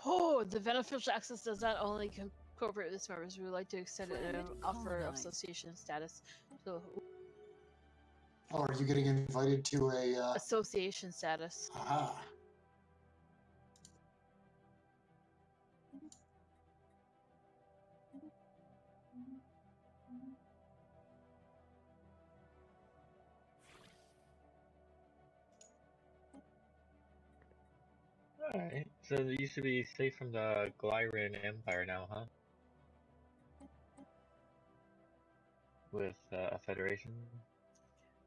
Oh, the beneficial access does not only incorporate its members. We would like to extend it and offer association status. So, Oh, are you getting invited to a association status. Aha. Alright, so you should be safe from the Glyran Empire now, huh? With a Federation?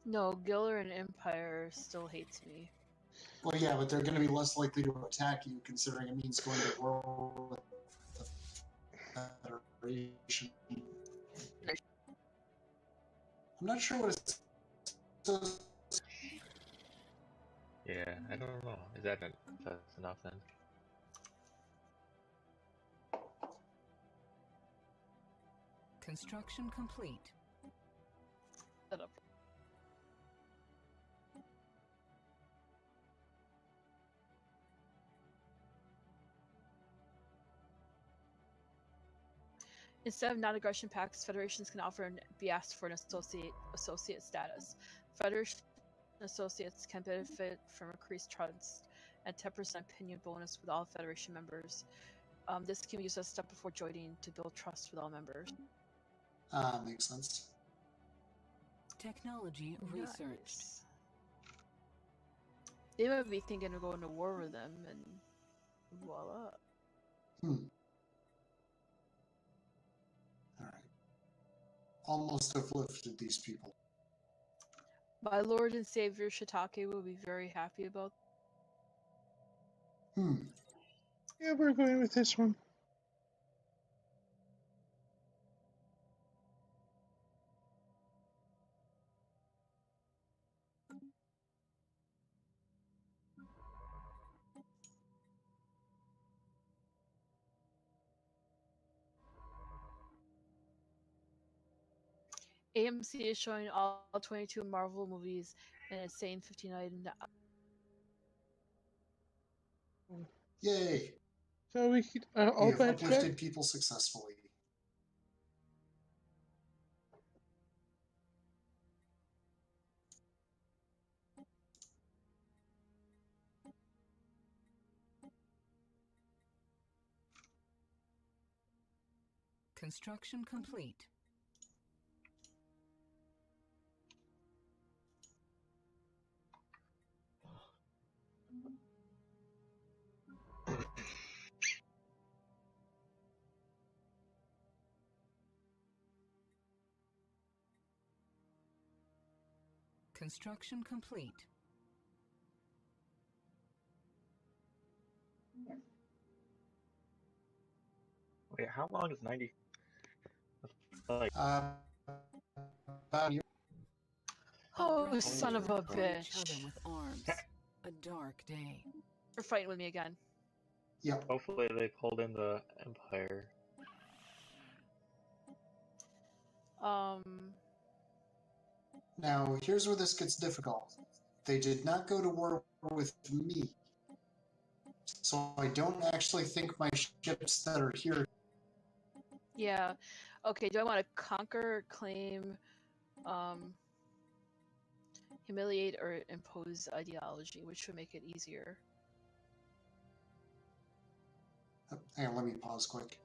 No, Gilleran Empire still hates me. Well, yeah, but they're going to be less likely to attack you, considering it means going to war with the Federation. I'm not sure what it's... Yeah, I don't know. Is that that's enough then? Construction complete. Set up. Instead of non-aggression pacts, federations can offer and be asked for an associate status. Federation associates can benefit from increased trust and 10% opinion bonus with all Federation members. This can be used as a step before joining to build trust with all members. Makes sense. Technology researched. Nice. They might be thinking of going to war with them, and voila. Alright. Almost have lifted these people. My Lord and Savior Shiitake will be very happy about. Yeah, we're going with this one. AMC is showing all 22 Marvel movies and it's saying 59. Yay! So we could all We have back track. uplifted people successfully. Construction complete. Construction complete. Wait, how long is 90? Like, About a year. Oh, son of a Each other bitch. with arms. A dark day. You're fighting with me again. Yep. hopefully they pulled in the Empire. Now, here's where this gets difficult. They did not go to war with me. So I don't actually think my ships that are here... Yeah. Okay, do I want to conquer, claim, humiliate, or impose ideology, which would make it easier? Hang on, let me pause quick.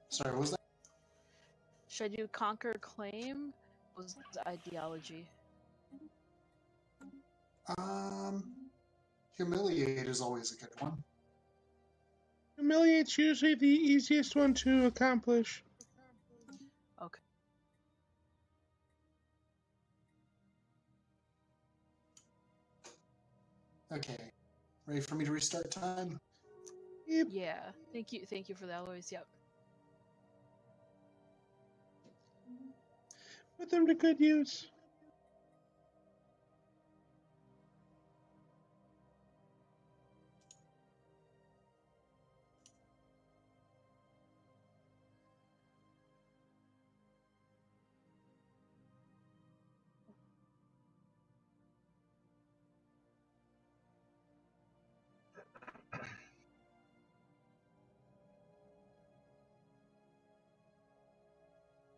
Sorry, what was that? Should I do conquer, claim, or ideology? Humiliate is always a good one. Humiliate's usually the easiest one to accomplish. Okay. Ready for me to restart time? Yep. Yeah. Thank you for the alloys. Yep. Put them to good use.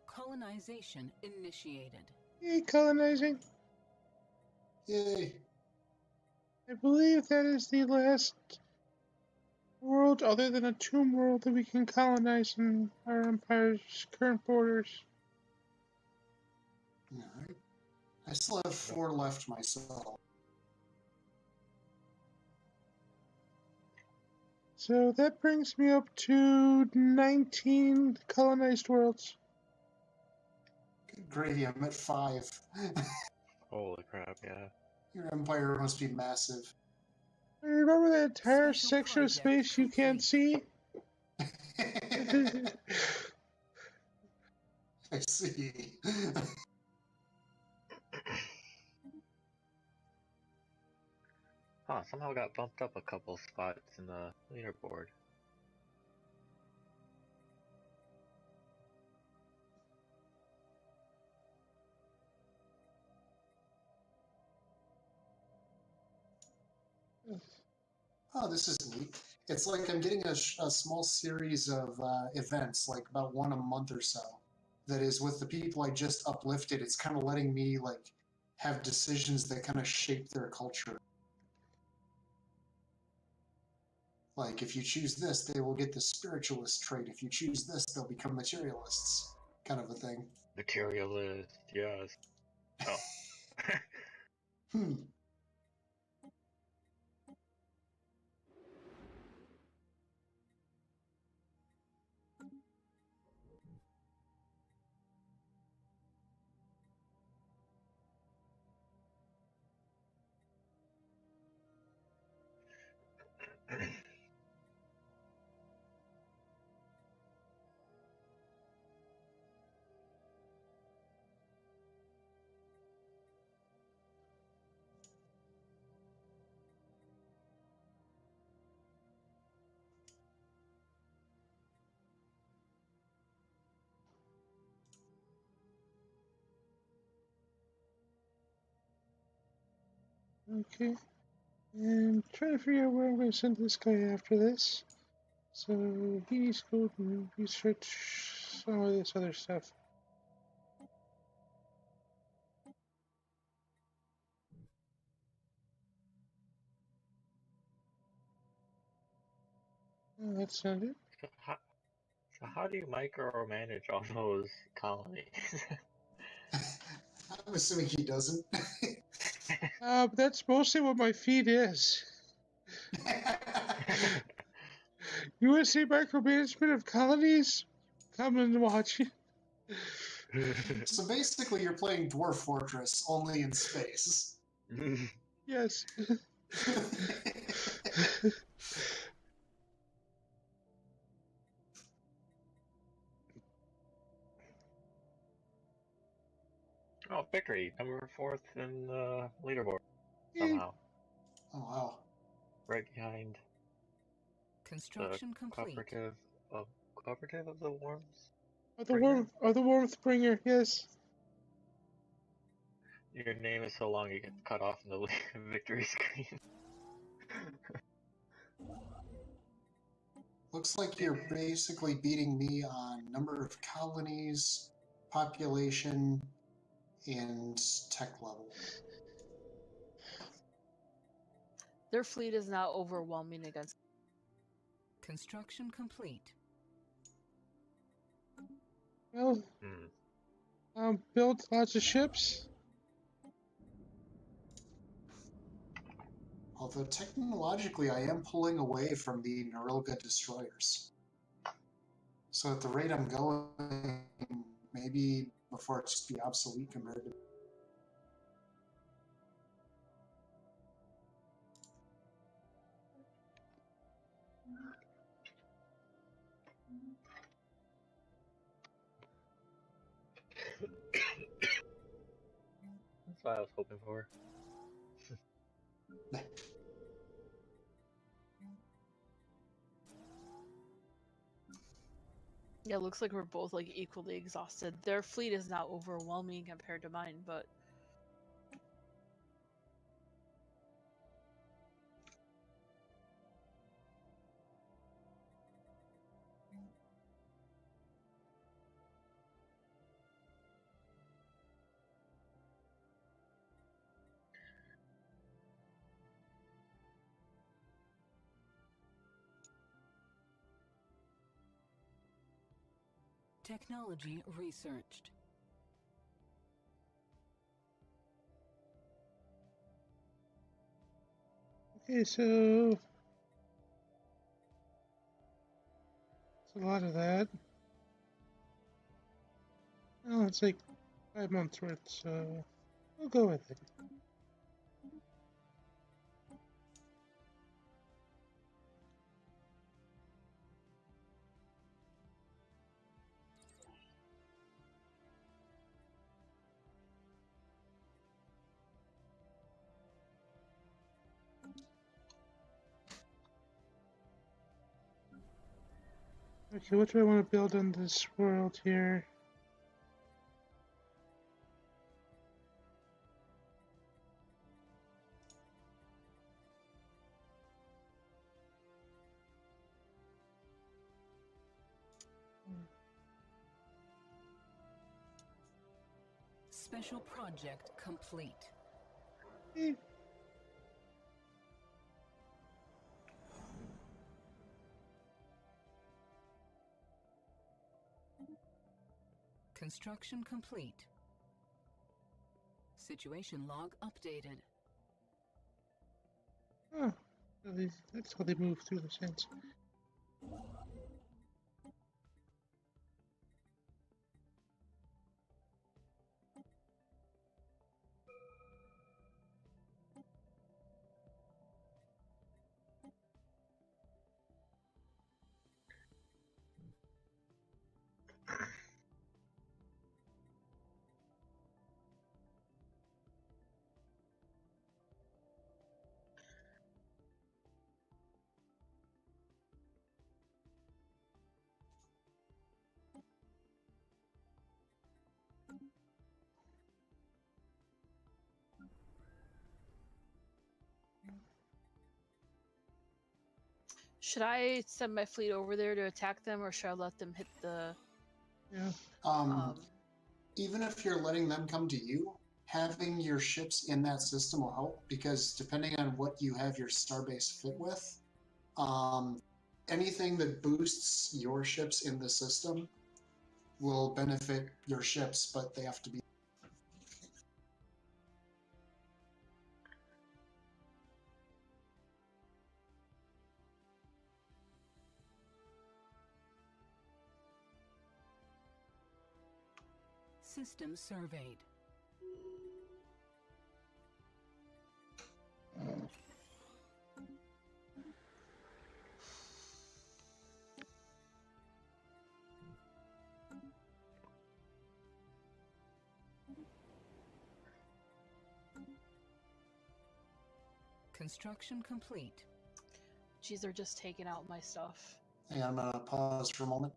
Colonization initiated. Yay, colonizing. Yay. I believe that is the last world other than a tomb world that we can colonize in our empire's current borders. Alright. I still have 4 left myself. So that brings me up to 19 colonized worlds. Good gravy, I'm at 5. Holy crap, yeah. Your empire must be massive. Remember that entire Special section of project space you can't see? I see. Huh, somehow got bumped up a couple spots in the leaderboard. Oh, this is neat. It's like I'm getting a small series of events, like about 1 a month or so, that is with the people I just uplifted. It's kind of letting me like have decisions that kind of shape their culture. Like, if you choose this, they will get the spiritualist trait. If you choose this, they'll become materialists. Kind of a thing. Materialist, yes. Oh. Hmm. Okay. And trying to figure out where I'm going to send this guy after this. So he's going to research some of this other stuff. Oh, that's not it. So how do you micromanage all those colonies? I'm assuming he doesn't. But that's mostly what my feed is. You want to see micromanagement of colonies? Come and watch. So basically, you're playing Dwarf Fortress, only in space. Yes. Oh, victory! Number 4th in the leaderboard. Somehow. Oh, wow. Right behind Construction the complete. cooperative of the Worms? Or the warmth bringer, yes. Your name is so long you get cut off in the victory screen. Looks like you're basically beating me on number of colonies, population, and tech level. Their fleet is now overwhelming against. Construction complete. Well, built lots of ships. Although technologically, I am pulling away from the Norilga destroyers. So at the rate I'm going, maybe before it's just be obsolete compared to... what I was hoping for. Yeah, it looks like we're both like equally exhausted. Their fleet is not overwhelming compared to mine, but Technology researched. Okay, so it's a lot of that. Oh, it's like 5 months worth, so we'll go with it. Okay, what do I want to build on this world here? Special project complete. Eh, Construction complete. Situation log updated. oh, that's how they move through the sense. should I send my fleet over there to attack them, or should I let them hit the? Yeah. Even if you're letting them come to you, having your ships in that system will help, because depending on what you have your starbase fit with, anything that boosts your ships in the system will benefit your ships, but they have to be. System surveyed. Construction complete. Geez, they're just taking out my stuff. Hang on, I'm gonna pause for a moment.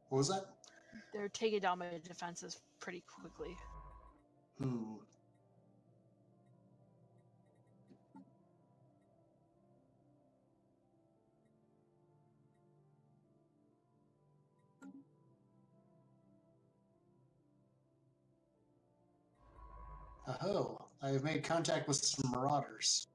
What was that? They're taking down my defenses pretty quickly. Oh, I have made contact with some marauders.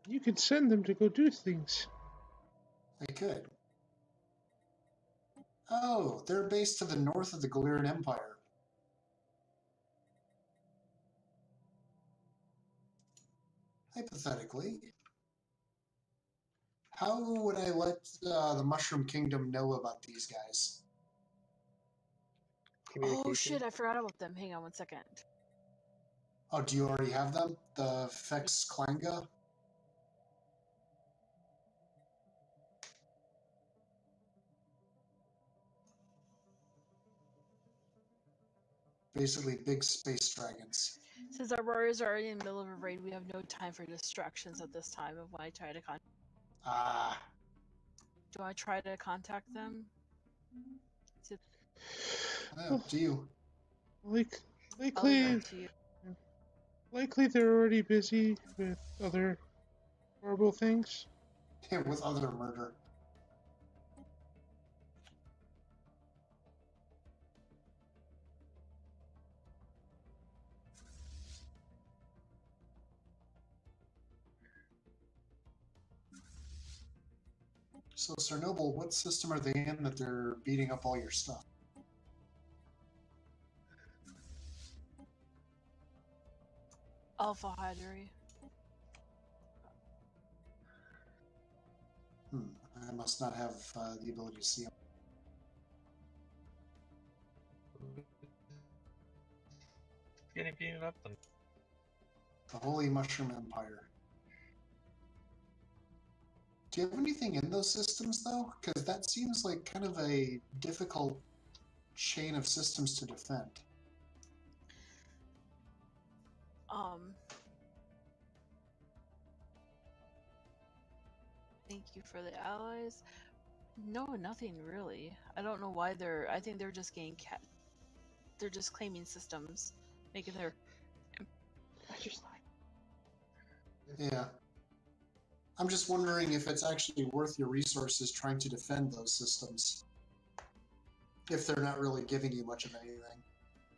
You could send them to go do things. I could. Oh, they're based to the north of the Galerian Empire. Hypothetically, how would I let the Mushroom Kingdom know about these guys? Oh shit, I forgot about them. Hang on one second. Oh, do you already have them? The Fex Klanga? basically big space dragons. Since our warriors are already in the middle of a raid, we have no time for distractions at this time of when I try to contact. Ah. Do I try to contact them? Up to you. I'll leave Likely, that to you. likely they're already busy with other horrible things. With other murder. So, Sir Noble, what system are they in that they're beating up all your stuff? Alpha Hydra. I must not have the ability to see them. Getting beaten up. The Holy Mushroom Empire. Do you have anything in those systems, though? Because that seems like kind of a difficult chain of systems to defend. Thank you for the allies. No, nothing really. I don't know why they're. I think they're just getting They're just claiming systems, making their. Yeah. I'm just wondering if it's actually worth your resources trying to defend those systems. If they're not really giving you much of anything.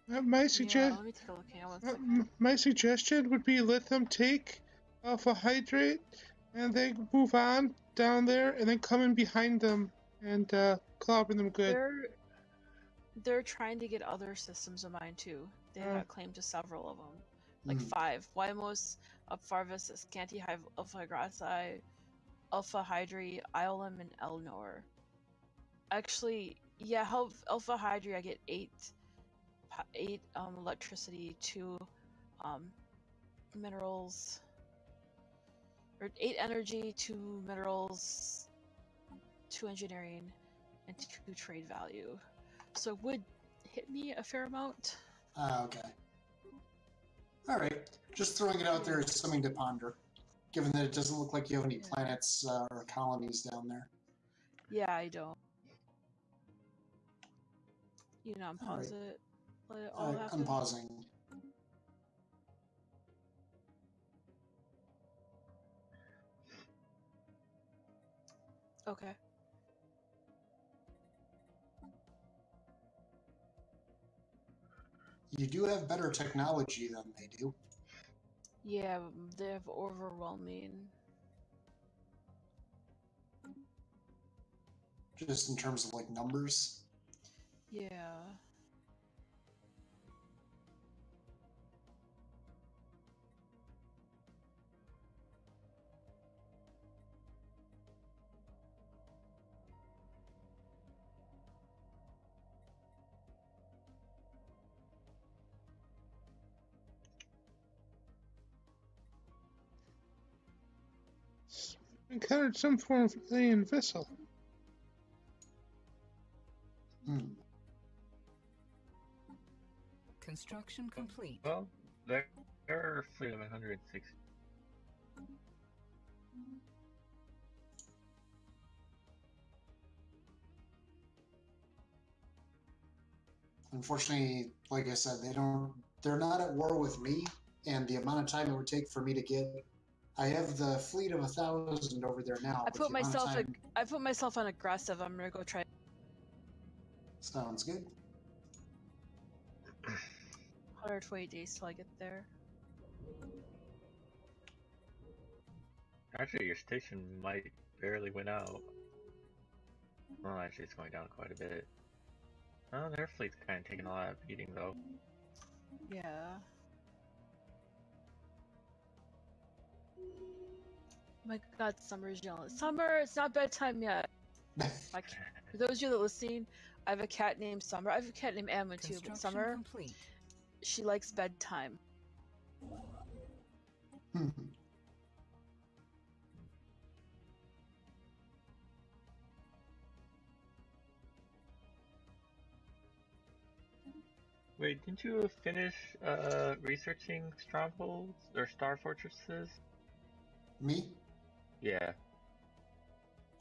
My Let me take a look. Hang on one second. my suggestion would be let them take Alpha Hydrate and then move on down there and then come in behind them and clobber them good. They're trying to get other systems of mine too. They got claim to several of them. Like 5. Wymos, Upfarvis, Scanty Hive, Alpha Grassi, Alpha Hydri, Iolum, and Elnor. Actually, yeah, Alpha Hydri I get 8 electricity, 2 minerals, or 8 energy, 2 minerals, 2 engineering, and 2 trade value. So it would hit me a fair amount. Okay. Alright. Just throwing it out there as something to ponder, given that it doesn't look like you have any planets or colonies down there. Yeah, I don't. You know, unpause it. Let it all happen. I'm pausing. Okay. You do have better technology than they do. Yeah, they have overwhelming. Just in terms of, like, numbers? Yeah. Encountered some form of alien vessel. Construction complete. Well, there are a fleet of 160. Unfortunately, like I said, they're not at war with me, and the amount of time it would take for me to get. I have the fleet of 1,000 over there now. I put myself on aggressive. I'm gonna go try. Sounds good. 120 days till I get there. Actually, your station might barely win out. Well, actually, it's going down quite a bit. Oh, their fleet's kind of taking a lot of beating, though. Yeah. My God, Summer's yelling. Summer, it's not bedtime yet. For those of you that are listening, I have a cat named Summer. I have a cat named Emma too, but Summer, she likes bedtime. Wait, didn't you finish researching strongholds or star fortresses? Me? Yeah.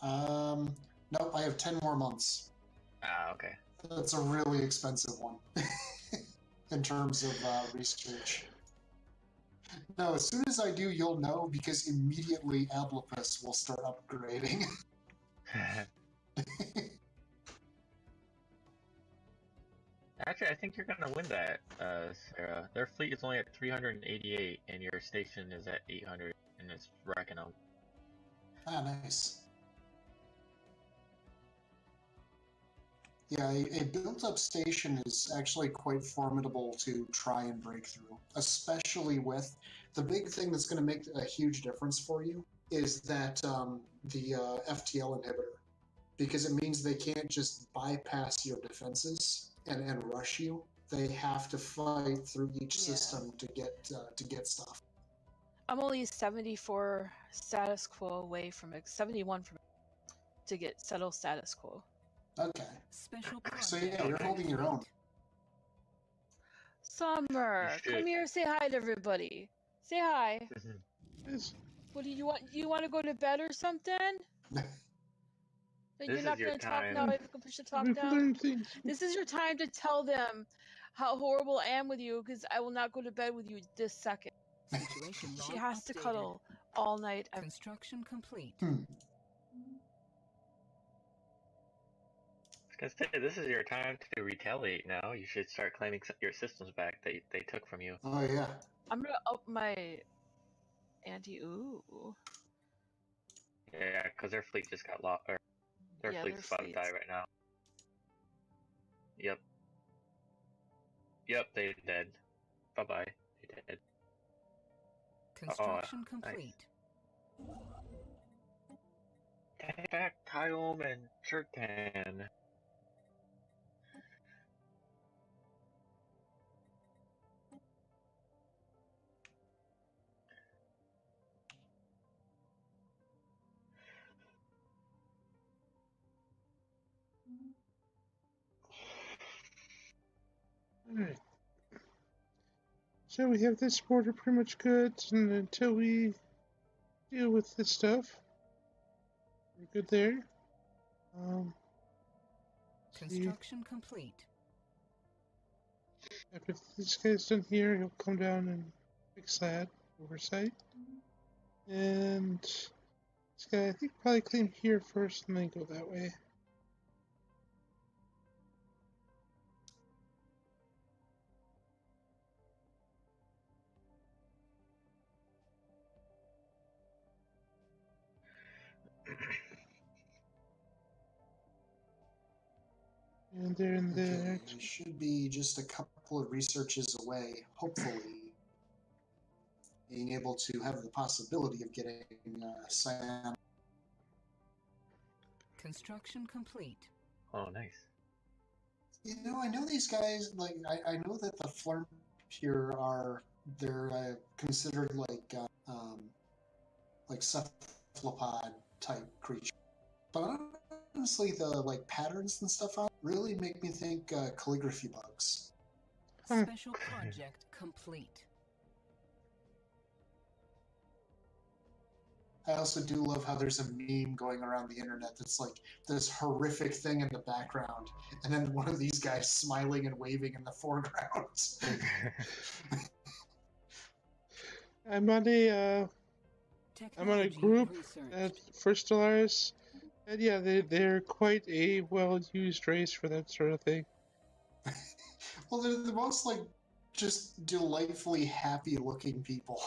Nope, I have 10 more months. Ah, okay. That's a really expensive one in terms of research. No, as soon as I do, you'll know, because immediately Ablepus will start upgrading. Actually, I think you're gonna win that, Sarah. Their fleet is only at 388, and your station is at 800, and it's racking up. Ah, nice. Yeah, a built-up station is actually quite formidable to try and break through, especially with the big thing that's going to make a huge difference for you is that the FTL inhibitor, because it means they can't just bypass your defenses and rush you. They have to fight through each system to get stuff. I'm only 74 status quo away from it, 71 from to get settle status quo. Okay. Special So yeah, you're holding your own. Summer, come here, say hi to everybody. Say hi. Yes. What do you want? You want to go to bed or something? Then you're not going to talk now. I can push the talk down. This is your time to tell them how horrible I am with you, because I will not go to bed with you this second. Situation She has to cuddle all night. Construction complete. I was gonna say, this is your time to retaliate now. You should start claiming your systems back that they took from you. Oh, yeah. I'm going to up my anti-ooh. Yeah, because their fleet just got lost. Their fleet's about to die right now. Yep. Yep, they dead. Bye-bye. They dead. Construction complete. Nice. Take back Tyom and Churkan. Alright. So we have this border pretty much good, and until we deal with this stuff, we're good there. Construction complete. After this guy's done here, he'll come down and fix that oversight. And this guy, I think, probably clean here first and then go that way. And they're in there. Okay, should be just a couple of researches away, hopefully, being able to have the possibility of getting cyan. Construction complete. Oh, nice. You know, I know these guys, like, I know that the Flurp here they're considered like cephalopod type creatures. But honestly, the like patterns and stuff on really make me think calligraphy bugs. Special project complete. I also do love how there's a meme going around the internet that's like this horrific thing in the background, and then one of these guys smiling and waving in the foreground. I'm on a group for Stellaris, and yeah, they're quite a well-used race for that sort of thing. Well, they're the most like just delightfully happy-looking people.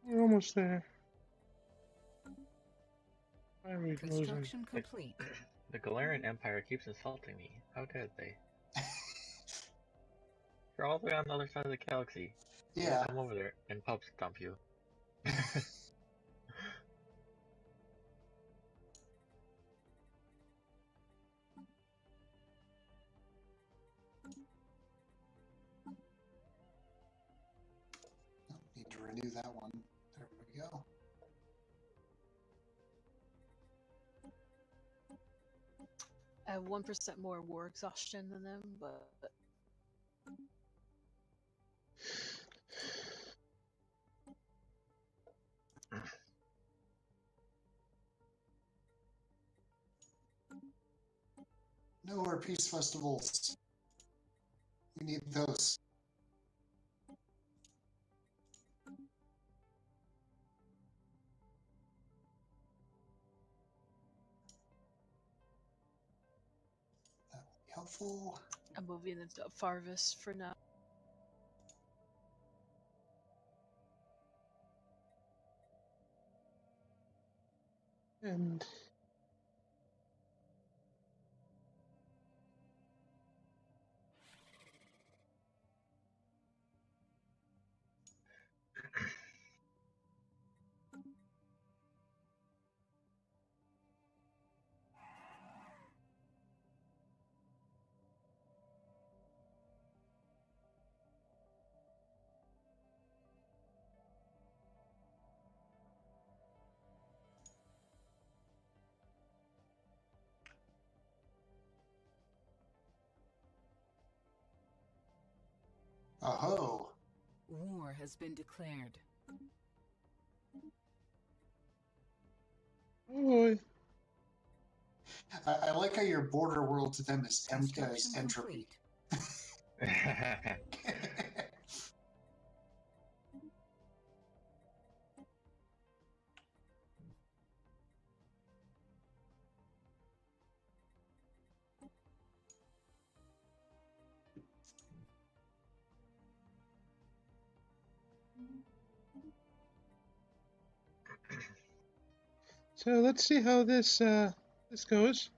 We're almost there. Construction complete. The Galarian Empire keeps insulting me. How dare they? You're all the way on the other side of the galaxy. Yeah. Come over there and pub stomp you. renew that one. There we go. I have 1% more war exhaustion than them, but no more peace festivals. We need those. That will be helpful. I'm moving into Farvis for now. And Aho! War has been declared. oh boy. I like how your border world to them is entropy. So let's see how this goes.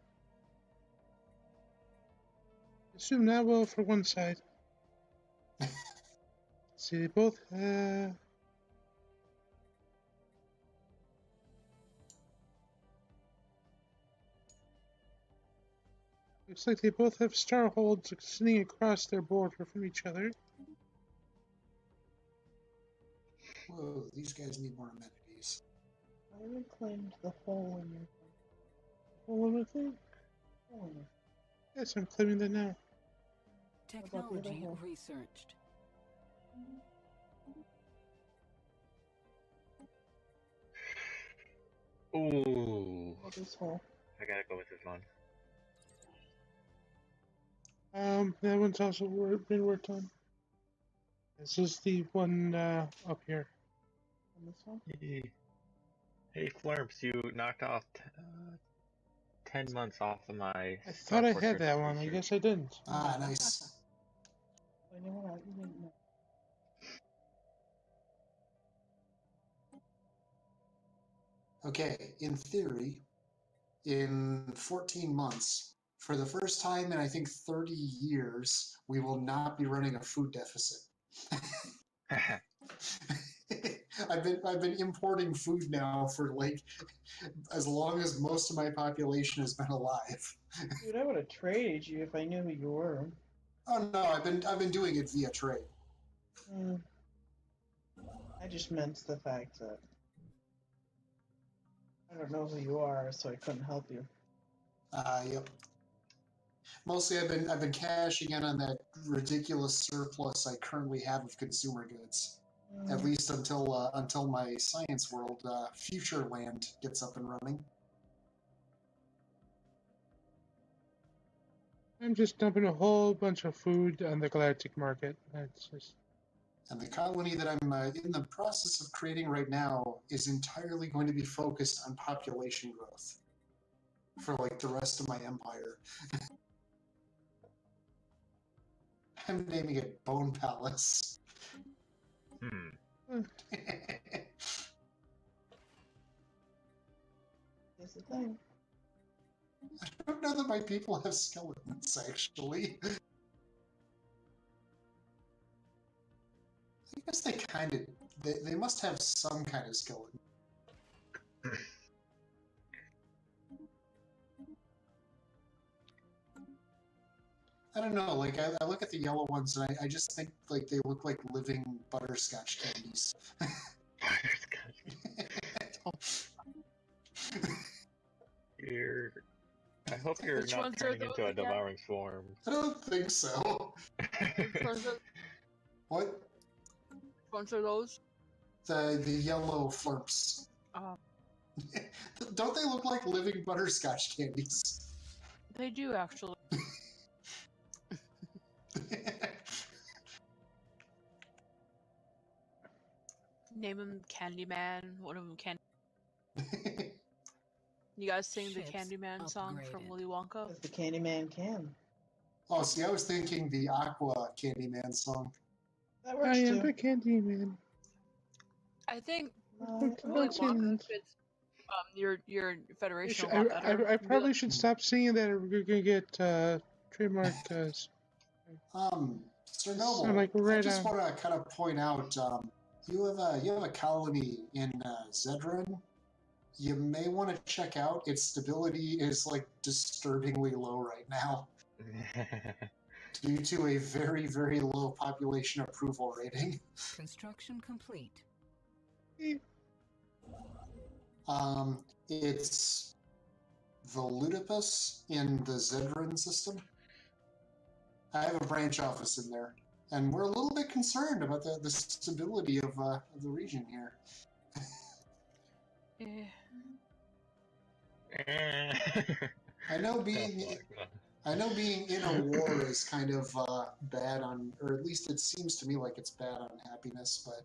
Assume not well for one side. See, they both looks like they both have starholds sitting across their border from each other. Whoa, these guys need more amenities. I reclaimed the hole in your thing. Hole in the thing? Hole in it. Yes, I'm claiming that now. Technology researched. Ooh. What is hole? I gotta go with this one. That one's also been worked on. This is the one up here. And this one? Hey, Flurps, you knocked off 10 months off of my. I thought I had that one. I guess I didn't. Ah, nice. I know what you didn't know. Okay, in theory, in 14 months, for the first time in I think 30 years, we will not be running a food deficit. I've been importing food now for like as long as most of my population has been alive. Dude, I would have traded you if I knew who you were. Oh no, I've been doing it via trade. I just meant the fact that I don't know who you are, so I couldn't help you. Yep. Mostly I've been cashing in on that ridiculous surplus I currently have of consumer goods. At least until my science world future land gets up and running. I'm just dumping a whole bunch of food on the galactic market. That's just. And the colony that I'm in the process of creating right now is entirely going to be focused on population growth for like the rest of my empire. I'm naming it Bone Palace. Here's the thing. I don't know that my people have skeletons, actually. I guess they kind of... They must have some kind of skeleton. I don't know. Like I look at the yellow ones and I just think like they look like living butterscotch candies. I hope you're Which not ones are turning those into a again? devouring swarm. I don't think so. What? Which ones are those? The yellow flurps. Don't they look like living butterscotch candies? They do actually. Name him Candyman. One of them Candy. You guys sing the Ships Candyman song from upgraded. Willy Wonka? As the Candyman can. Oh, see, I was thinking the Aqua Candyman song. That I works am too. the Candyman. I think No, Willy That's Wonka it. fits your Federation a I, lot better. I probably should stop singing that, or we're gonna get trademark. Sir Noble, So, like, I right just on. want to kind of point out, you have a colony in Zedran. You may want to check out. Its stability is like disturbingly low right now, due to a very, very low population approval rating. Construction complete. It's the Ludipus in the Zedran system. I have a branch office in there, and we're a little bit concerned about the stability of the region here. I know being in a war is kind of bad on, or at least it seems to me like it's bad on happiness, but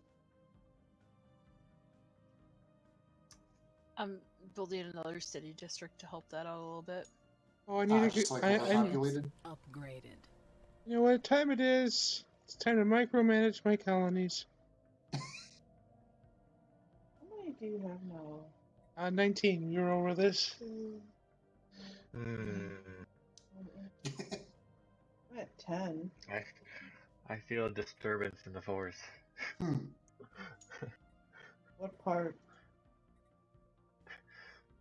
I'm building another city district to help that out a little bit. Oh, I need to just get. like overpopulated. Upgraded. You know what time it is? It's time to micromanage my colonies. How many do you have now? 19. You're over this. I'm at 10. I feel a disturbance in the force. What part?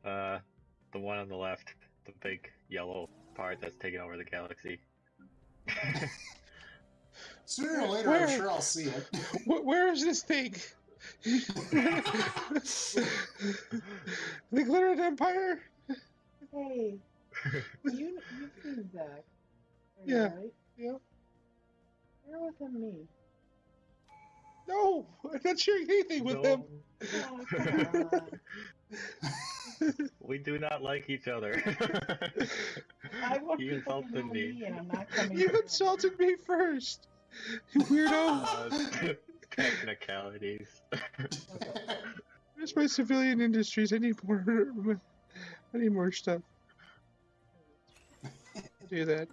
The one on the left, the big yellow part that's taking over the galaxy. Sooner or later, I'm sure I'll see it. Where is this thing? The Glittered Empire? Hey, you've seen Zach. Yeah. Right? Yeah. You're with me. No, I'm not sharing anything with them. Oh, come on. We do not like each other. I want He people to insulted know me. me, and I'm not coming. You to them. insulted me first, you weirdo. Technicalities. Where's my civilian industries? I need more stuff. I'll do that.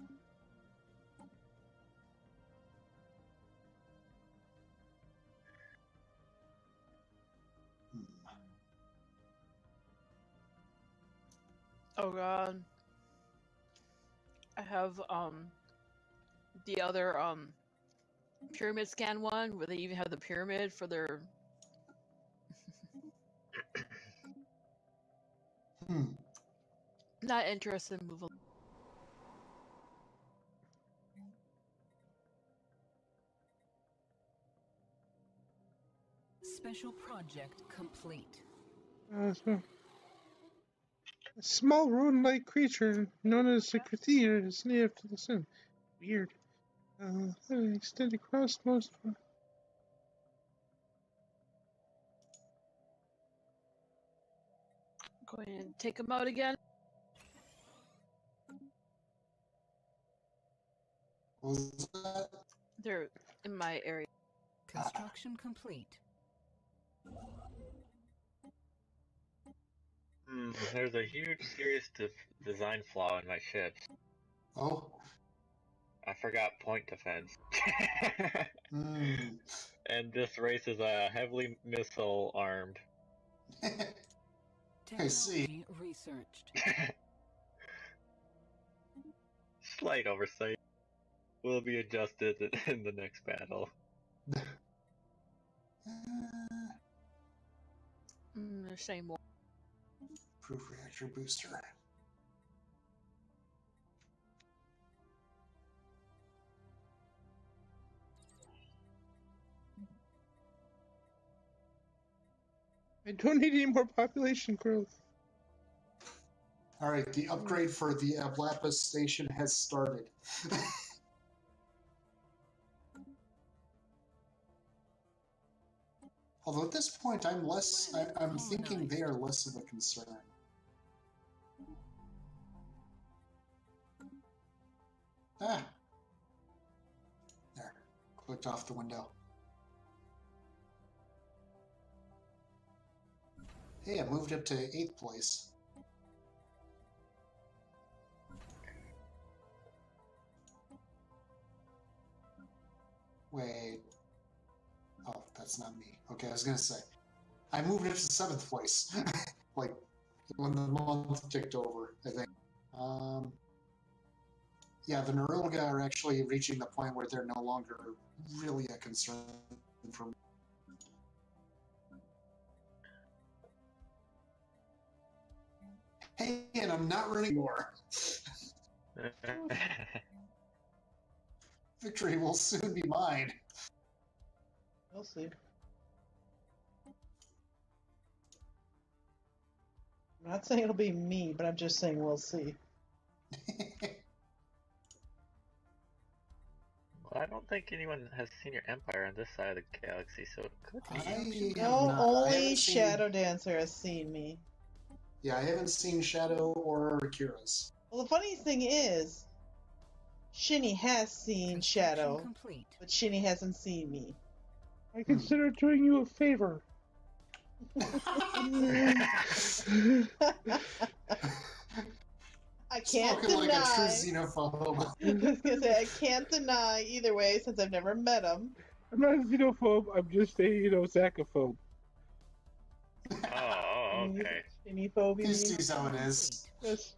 Oh god. I have the other pyramid scan one where they even have the pyramid for their not interested in moving. Special project complete. So, a small rodent-like creature known as a Krathir is native to the sun. Weird. Extend across most. Go ahead and take them out again. What was that? They're in my area. Construction complete. There's a huge, serious design flaw in my ships. Oh. I forgot point defense. Mm. And this race is heavily missile armed. I see. Technology researched. Slight oversight. Will be adjusted in the next battle. They're saying more. Proof reactor booster. I don't need any more population growth. All right, the upgrade for the Ablapis station has started. Although at this point, I'm thinking they are less of a concern. Ah. There. Clicked off the window. Hey, I moved up to 8th place. Wait. Oh, that's not me. Okay, I was gonna say. I moved up to 7th place. Like, when the month ticked over, I think. Yeah, the Neuralga are actually reaching the point where they're no longer really a concern for me. Hey, and I'm not running more. Victory will soon be mine. We'll see. I'm not saying it'll be me, but I'm just saying we'll see. Well, I don't think anyone has seen your empire on this side of the galaxy, so it could be. No, only Shadow Dancer has seen me. Yeah, I haven't seen Shadow or Kira's. Well, the funny thing is, Shinny has seen Shadow, but Shinny hasn't seen me. I consider doing you a favor. I can't Spoken deny. like a true xenophobe. I was gonna say I can't deny either way since I've never met him. I'm not a xenophobe. I'm just a Zacophobe. Oh, okay. Xenophobia. He sees how it is. Yes.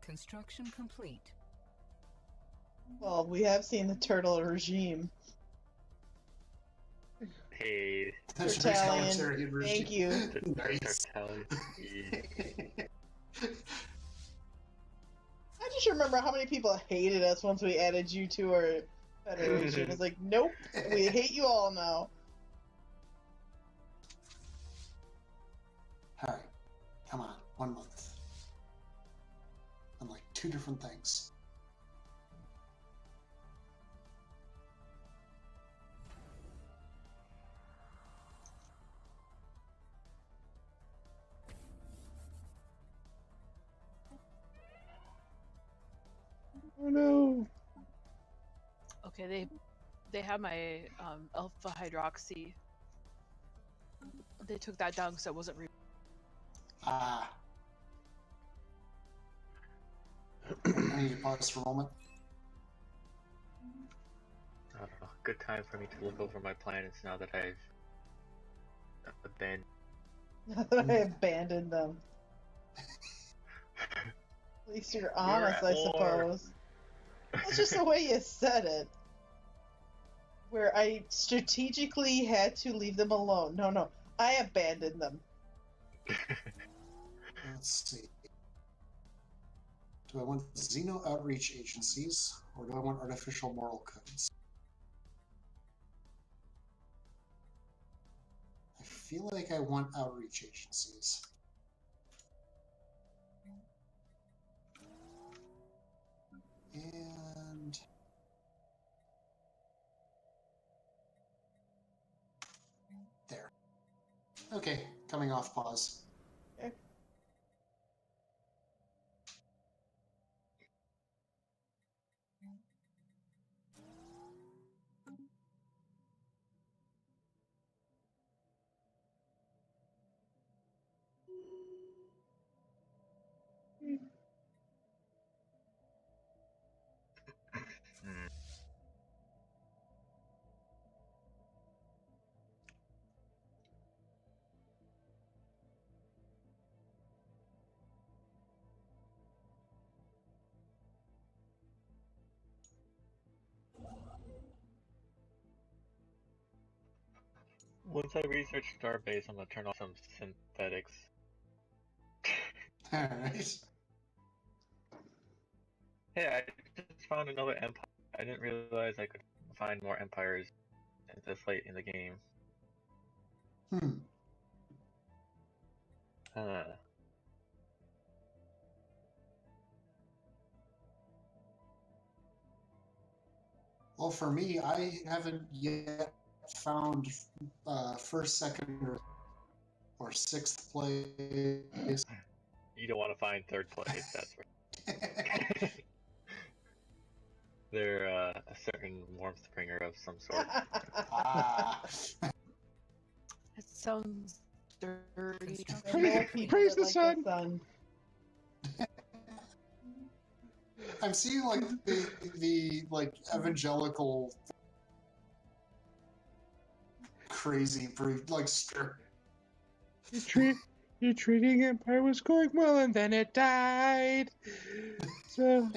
Construction complete. Well, we have seen the turtle regime. Hey. Tertullian, thank you. Nice. I just remember how many people hated us once we added you to our federation. It's like, nope, we hate you all now. Alright, come on, 1 month. I'm like 2 different things. Oh no. Okay, they have my alpha hydroxy. They took that down because I wasn't. Ah. I need to pause for a moment. Good time for me to look over my planets now that I've abandoned. I abandoned them. At least you're honest, I suppose. That's just the way you said it. Where I strategically had to leave them alone. No, I abandoned them. Let's see. Do I want Xeno outreach agencies, or do I want artificial moral codes? I feel like I want outreach agencies. And there. Okay, coming off pause. Okay. Once I research Starbase, I'm gonna turn off some synthetics. Alright. Hey, I just found another empire. I didn't realize I could find more empires this late in the game. Hmm. Well, for me, I haven't yet found first, second, or sixth place. You don't want to find third place, that's right. They're a certain warmth bringer of some sort. It sounds dirty. Praise the sun. I'm seeing like the like evangelical crazy like Your treating empire was going well, and then it died. So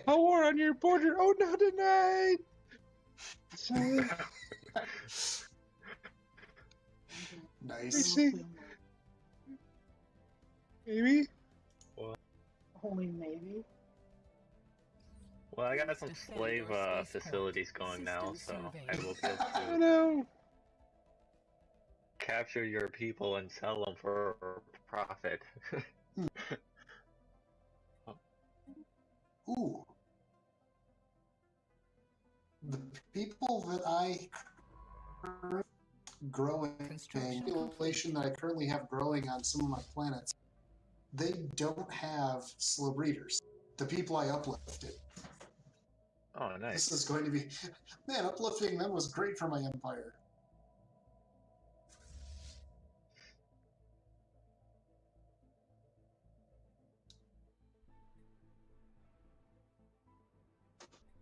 a war on your border. Oh, no, denied. So nice. Maybe. What? Only maybe. Well, I got some slave facilities going now, so I will be able I to know. capture your people and sell them for profit. Ooh. The people that I growing, the population that I currently have growing on some of my planets, they don't have slow breeders. The people I uplifted. Oh, nice. This is going to be... Man, uplifting them was great for my empire.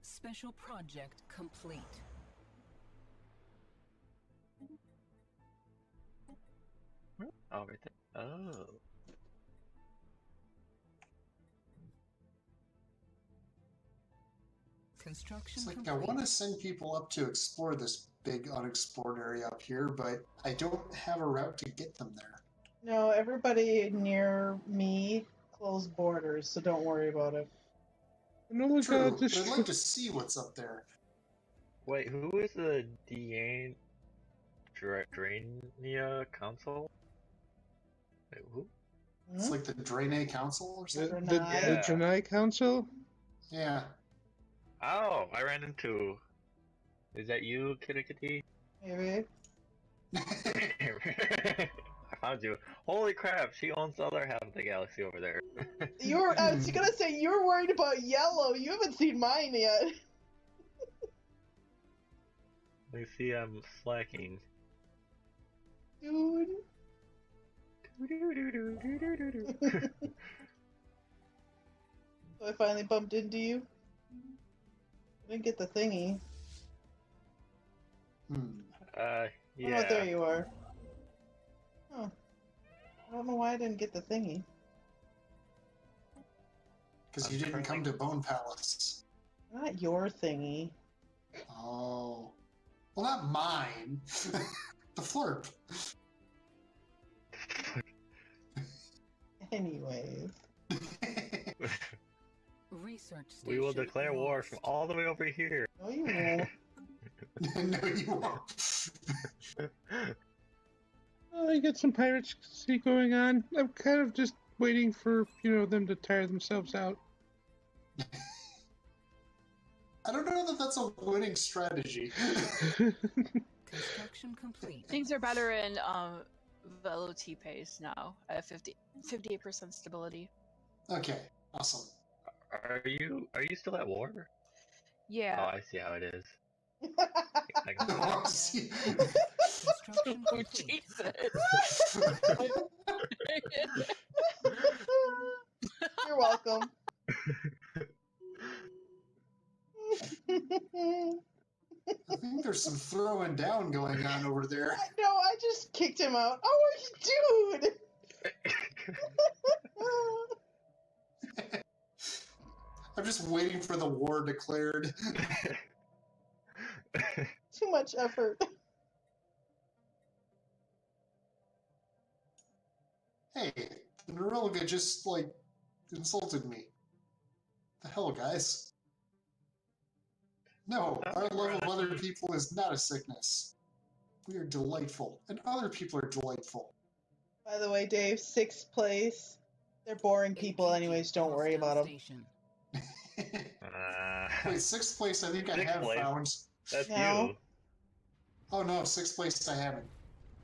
Special project complete. Oh, right there. Oh. Construction It's like, complete. I want to send people up to explore this big unexplored area up here, but I don't have a route to get them there. No, everybody near me closed borders, so don't worry about it. No, True, but I'd like to see what's up there. Wait, who is the Drainia Council? Wait, who? It's like the Draenei Council or something? The Draenei Council? Yeah. Oh, I ran into... Is that you, KiraKitty? Maybe. I found you. Holy crap, she owns the other half of the galaxy over there. I was gonna say, you're worried about yellow. You haven't seen mine yet. You see, I'm slacking. Dude. So I finally bumped into you. I didn't get the thingy. Yeah. Oh, there you are. Huh. I don't know why I didn't get the thingy. Because you didn't come to Bone Palace. Not your thingy. Oh. Well, not mine. The flirp. Anyways. Research station We will declare war from all the way over here. No, you won't. No, you won't. I get some piracy going on. I'm kind of just waiting for, them to tire themselves out. I don't know that that's a winning strategy. Construction complete. Things are better in Velo-T pace now at 58% stability. Okay, awesome. Are you still at war? Oh, Yeah. I see how it is. Oh, see. Construction Oh, complete. Jesus. You're welcome. I think there's some throwing down going on over there. No, I just kicked him out. Oh, dude! I'm just waiting for the war declared. Too much effort. Hey, the Norelga just, insulted me. The hell, guys? No, our love of other people is not a sickness. We are delightful, and other people are delightful. By the way, Dave, 6th place. They're boring people anyways, don't worry about them. Wait, 6th place I think I have place. found. That's No. you. Oh no, 6th place I haven't.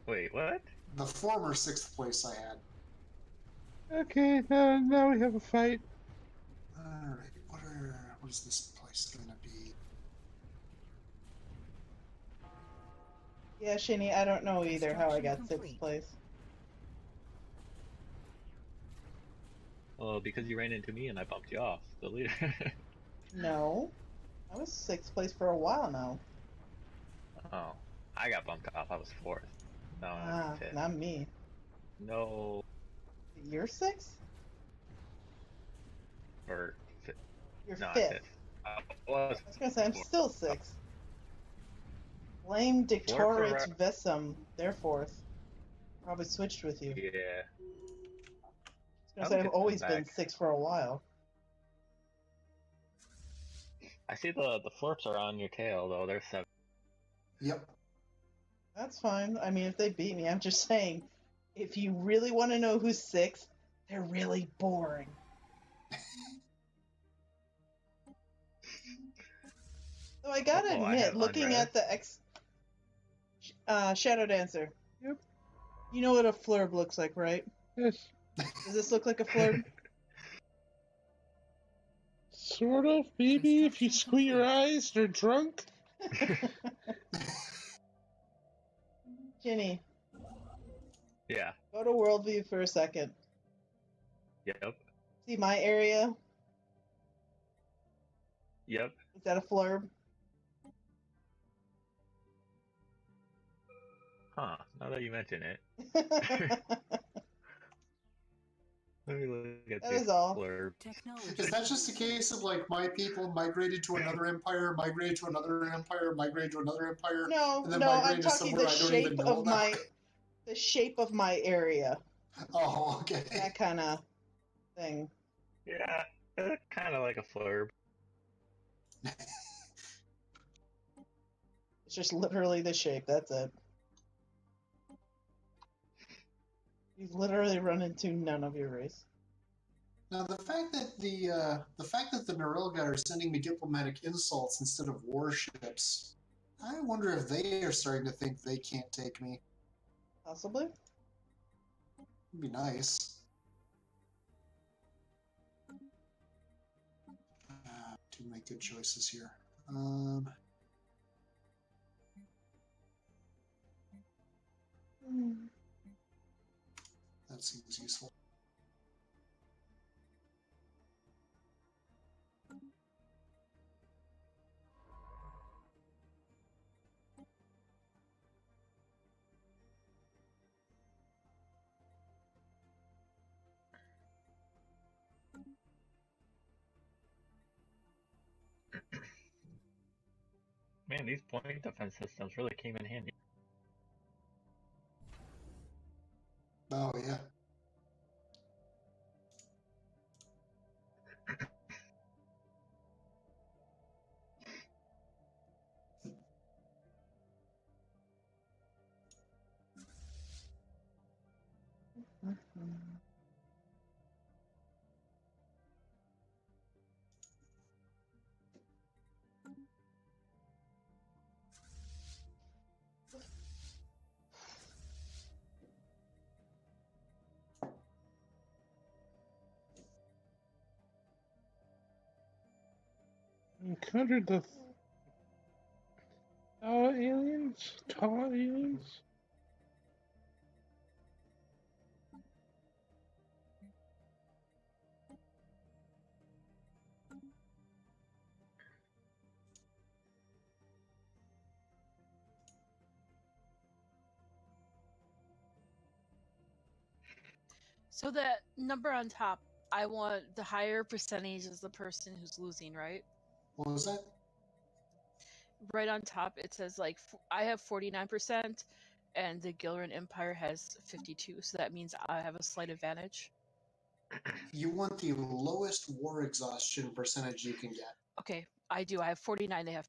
Wait, what? The former 6th place I had. Okay, now we have a fight. Alright, what is this place gonna be? Yeah, Shinny, I don't know either how I got 6th place. Well, because you ran into me and I bumped you off the leader. No. I was 6th place for a while now. Oh, I got bumped off. I was 4th. No, I'm 5th. Not me. No. You're 6th? Or 5th. You're No, 5th. 5th. I I was gonna say, I'm still 6th. Blame Dictorit Vesum. They're 4th. Probably switched with you. Yeah. I was gonna say, I've always been 6th for a while. I see the florps are on your tail, though. They're 7. Yep. That's fine. I mean, if they beat me, I'm just saying, if you really want to know who's 6th, they're really boring. So I gotta admit, looking at the Shadow Dancer. Yep. You know what a flurb looks like, right? Yes. Does this look like a flurb? Sort of, maybe, if you squint your eyes, they're drunk. Ginny. Yeah. Go to worldview for a second. Yep. See my area? Yep. Is that a flurb? Huh. Now that you mention it. Let me look at That this is all. blurb. Is that just a case of like my people migrated to another empire, migrated to another empire, migrated to another empire? No, and then no, I'm migrated to talking somewhere the I don't shape even know of about? the shape of my area. Oh, okay. That kind of thing. Yeah, kind of like a flurb. It's just literally the shape. That's it. You've literally run into none of your race. Now the fact that the Norelga are sending me diplomatic insults instead of warships, I wonder if they are starting to think they can't take me. Possibly. It'd be nice. To make good choices here. That seems useful. Man, these point defense systems really came in handy. Oh, yeah. Encountered the aliens? Tall aliens? So that number on top, I want the higher percentage as the person who's losing, right? What was that? Right on top, it says like I have 49%, and the Gilran Empire has 52. So that means I have a slight advantage. You want the lowest war exhaustion percentage you can get. Okay, I do. I have 49. They have.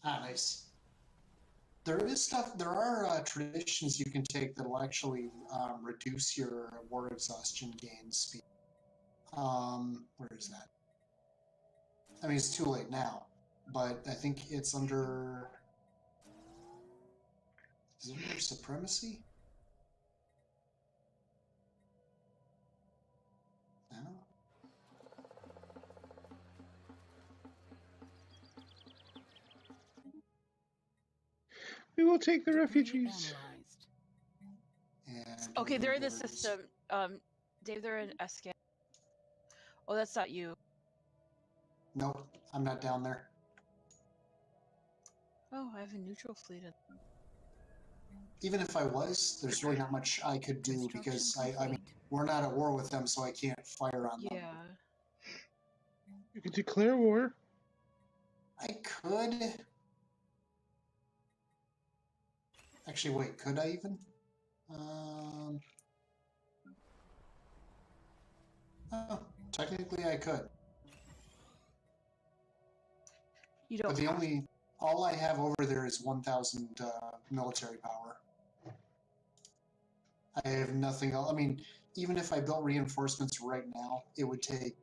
Ah, nice. There is stuff. There are traditions you can take that will actually reduce your war exhaustion gain speed. Where is that? I mean, it's too late now, but I think it's under. Is it under supremacy? No. We will take the refugees. And Okay, they're in the orders. system. Dave, they're in SCAN. Oh, that's not you. Nope, I'm not down there. Oh, I have a neutral fleet. Even if I was, there's really not much I could do because I mean, we're not at war with them, so I can't fire on them. Yeah. You can declare war. I could. Actually, wait, could I even? Oh, technically I could. You don't. But the only, all I have over there is 1,000 military power. I have nothing else. I mean, even if I built reinforcements right now, it would take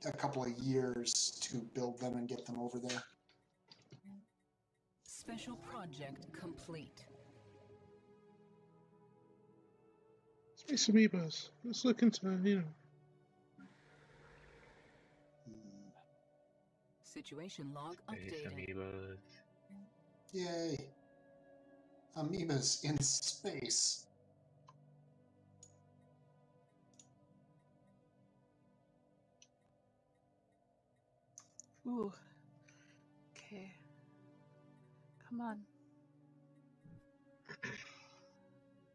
a couple of years to build them and get them over there. Special project complete. Space amoebas. Let's look into, Situation log Space updated. amoebas. Yay. Amoebas in space. Ooh. Okay. Come on.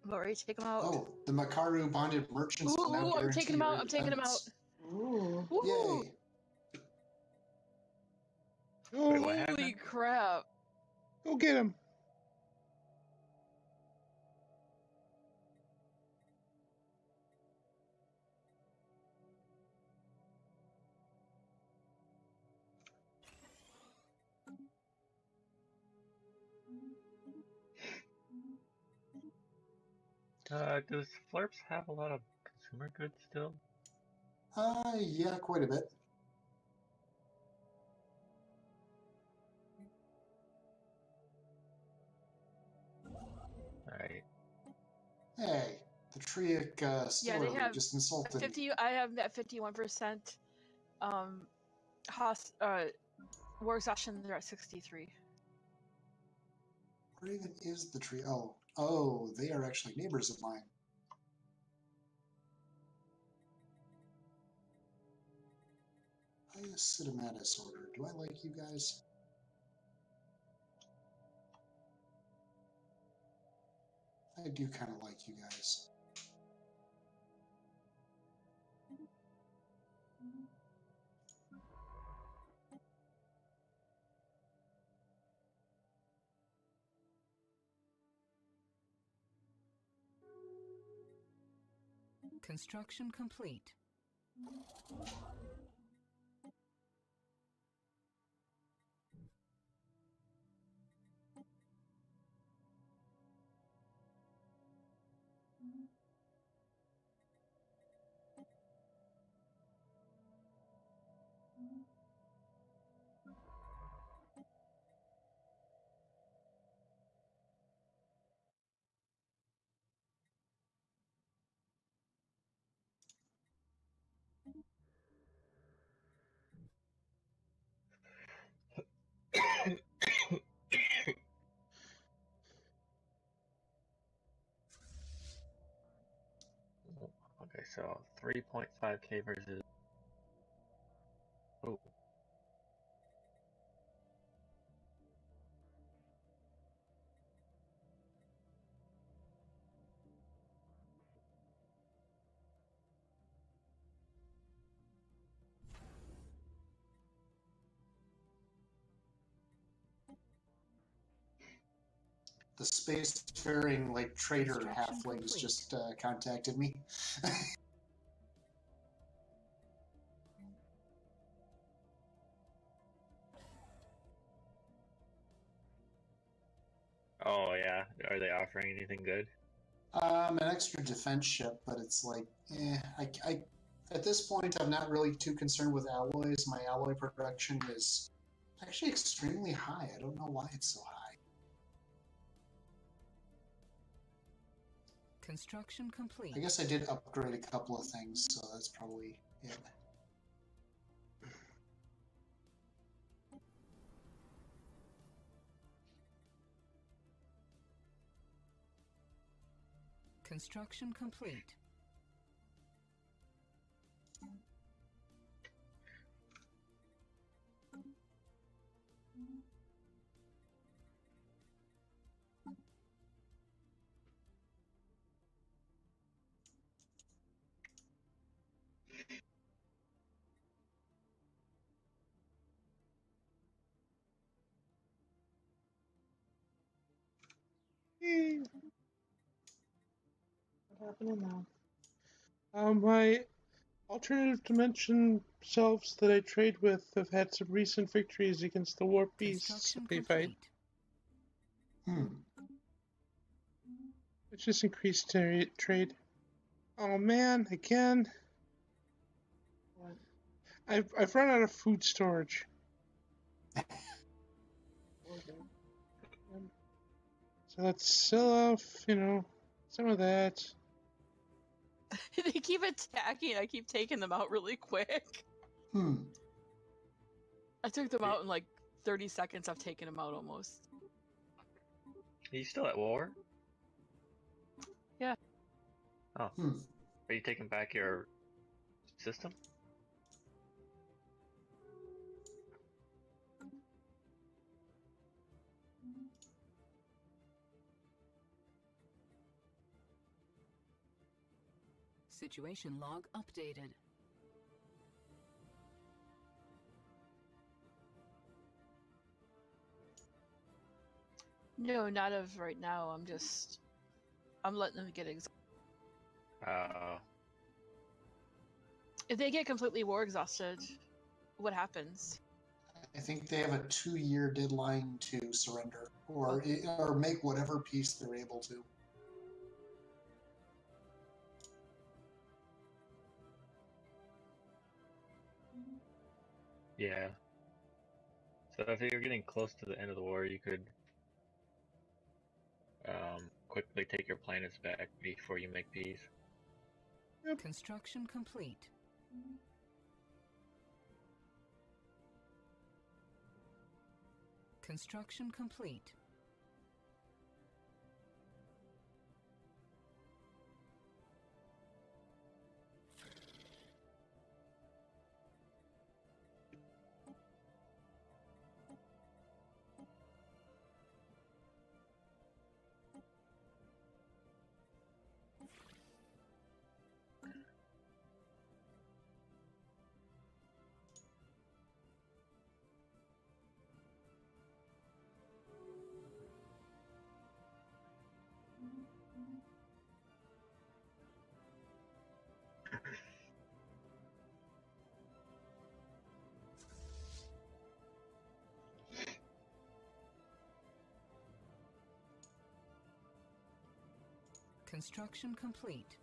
I'm about ready to take them out. Oh, the Makaru bonded merchants will now Ooh, I'm guarantee taking them out. your I'm taking them out. defense. Ooh. Woohoo! Yay. Wait, what Holy happened? crap. Go get him. Does Flurps have a lot of consumer goods still? Yeah, quite a bit. Alright. Hey, the Triac Yeah, they Stellaris have just insulted me. 50. I have that 51%. War exhaustion. They're at 63. Where even is the tree? Oh, they are actually neighbors of mine. Highest Cinematus order. Do I like you guys? I do kind of like you guys. Construction complete. Okay, so 3.5k versus. Oh. The spacefaring like trader Construction halflings complete. just contacted me. Oh yeah, are they offering anything good? An extra defense ship, but it's like, I at this point, I'm not really too concerned with alloys. My alloy production is actually extremely high. I don't know why it's so high. Construction complete. I guess I did upgrade a couple of things, so that's probably it. Construction complete. Yay. What happened now? My alternative dimension selves that I trade with have had some recent victories against the warp beasts they fight. It's just increased trade. Oh man, again. I've run out of food storage. So let's sell off, some of that. They keep attacking. I keep taking them out really quick. I took them out in like 30 seconds. I've taken them out almost. Are you still at war? Yeah. Oh. Are you taking back your system? Situation log updated. No, not of right now. I'm letting them get exhausted. If they get completely war exhausted, what happens? I think they have a 2-year deadline to surrender, or make whatever peace they're able to. Yeah. So if you're getting close to the end of the war, you could quickly take your planets back before you make peace. Yep. Construction complete. Construction complete. Construction complete.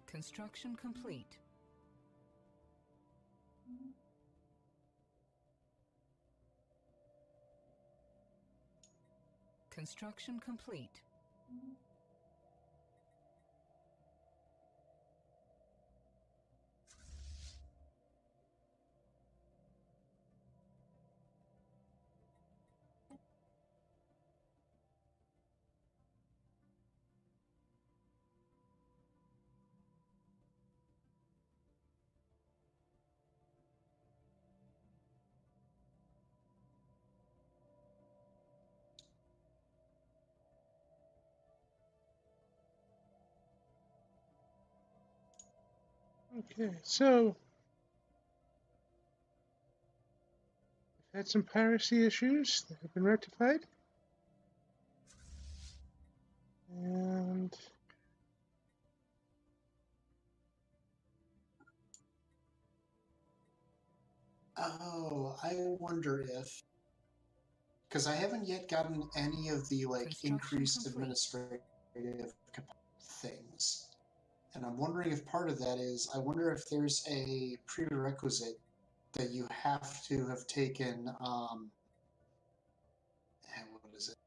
Construction complete. Construction complete. Okay, so we've had some piracy issues that have been rectified. And Oh, I wonder if, because I haven't yet gotten any of the increased administrative things, and I'm wondering if part of that is, I wonder if there's a prerequisite that you have to have taken. What is it?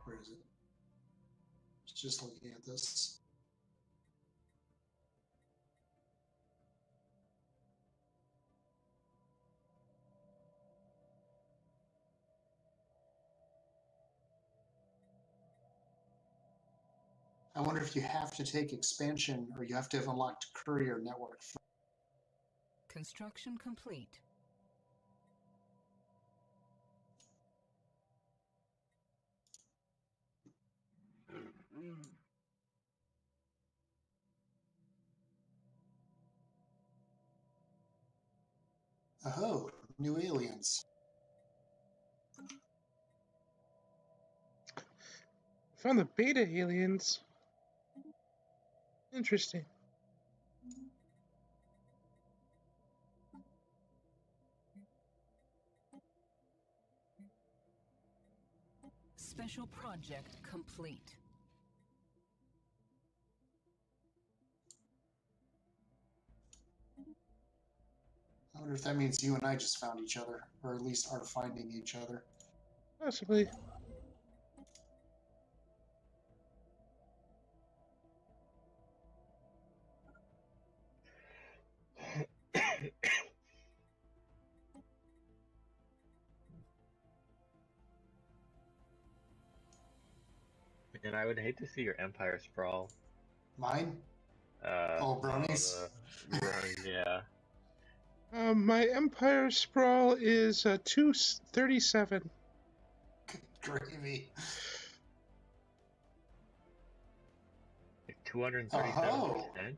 Where is it? Just looking at this. I wonder if you have to take expansion or you have to have unlocked courier network. Construction complete. Oh, new aliens. Found the beta aliens. Interesting. Special project complete. I wonder if that means you and I just found each other, or at least are finding each other. Possibly. And I would hate to see your empire sprawl. Mine? Oh, bronies? Yeah. My empire sprawl is 237. Good gravy. Like 237%?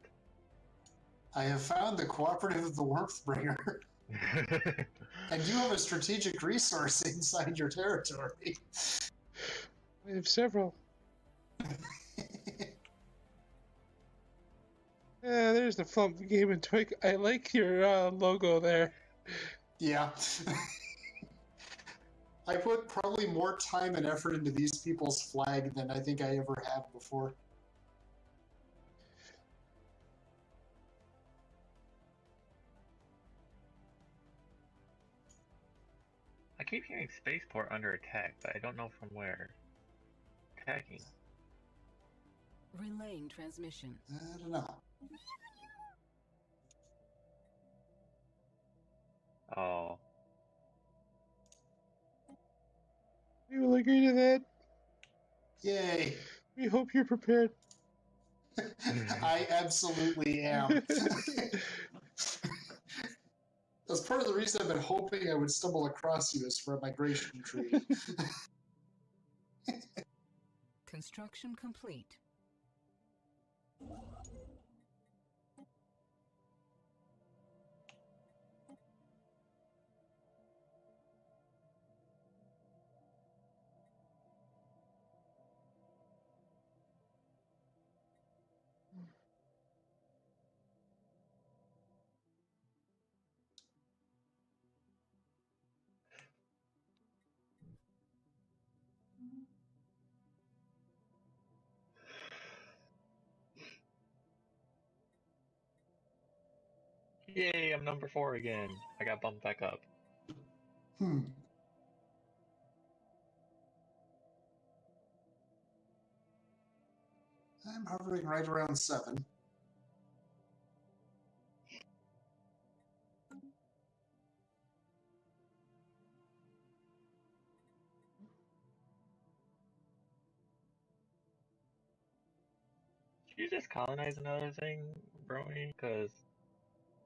I have found the cooperative of the Warmth Bringer. And you have a strategic resource inside your territory. I have several. Yeah, there's the Flump Game and Toy. I like your logo there. Yeah. I put probably more time and effort into these people's flag than I think I ever have before. I keep hearing Spaceport under attack, but I don't know from where. Attacking. Relaying transmission. I don't know. Oh. We will agree to that. Yay. We hope you're prepared. I absolutely am. That's part of the reason I've been hoping I would stumble across you is for a migration treaty. Construction complete. Yay, I'm number 4 again. I got bumped back up. I'm hovering right around 7. Did you just colonize another thing, Brony? Because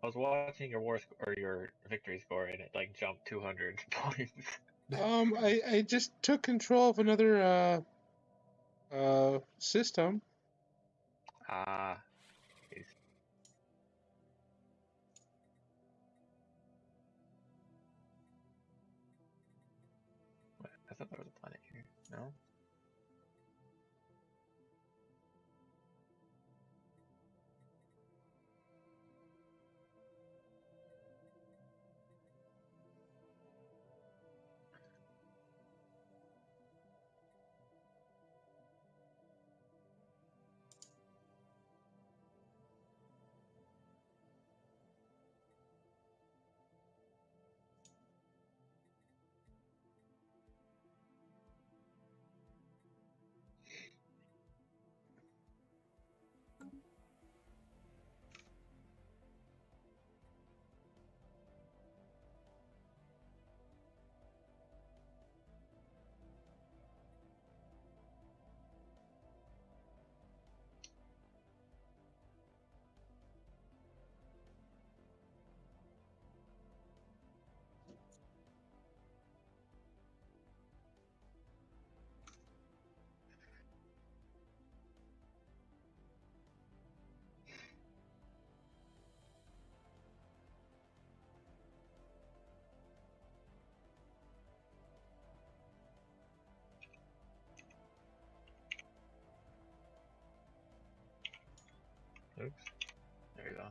I was watching your or your victory score and it like jumped 200 points. I just took control of another system. Ah. Wait, I thought there was a planet here. No? Oops. There you go.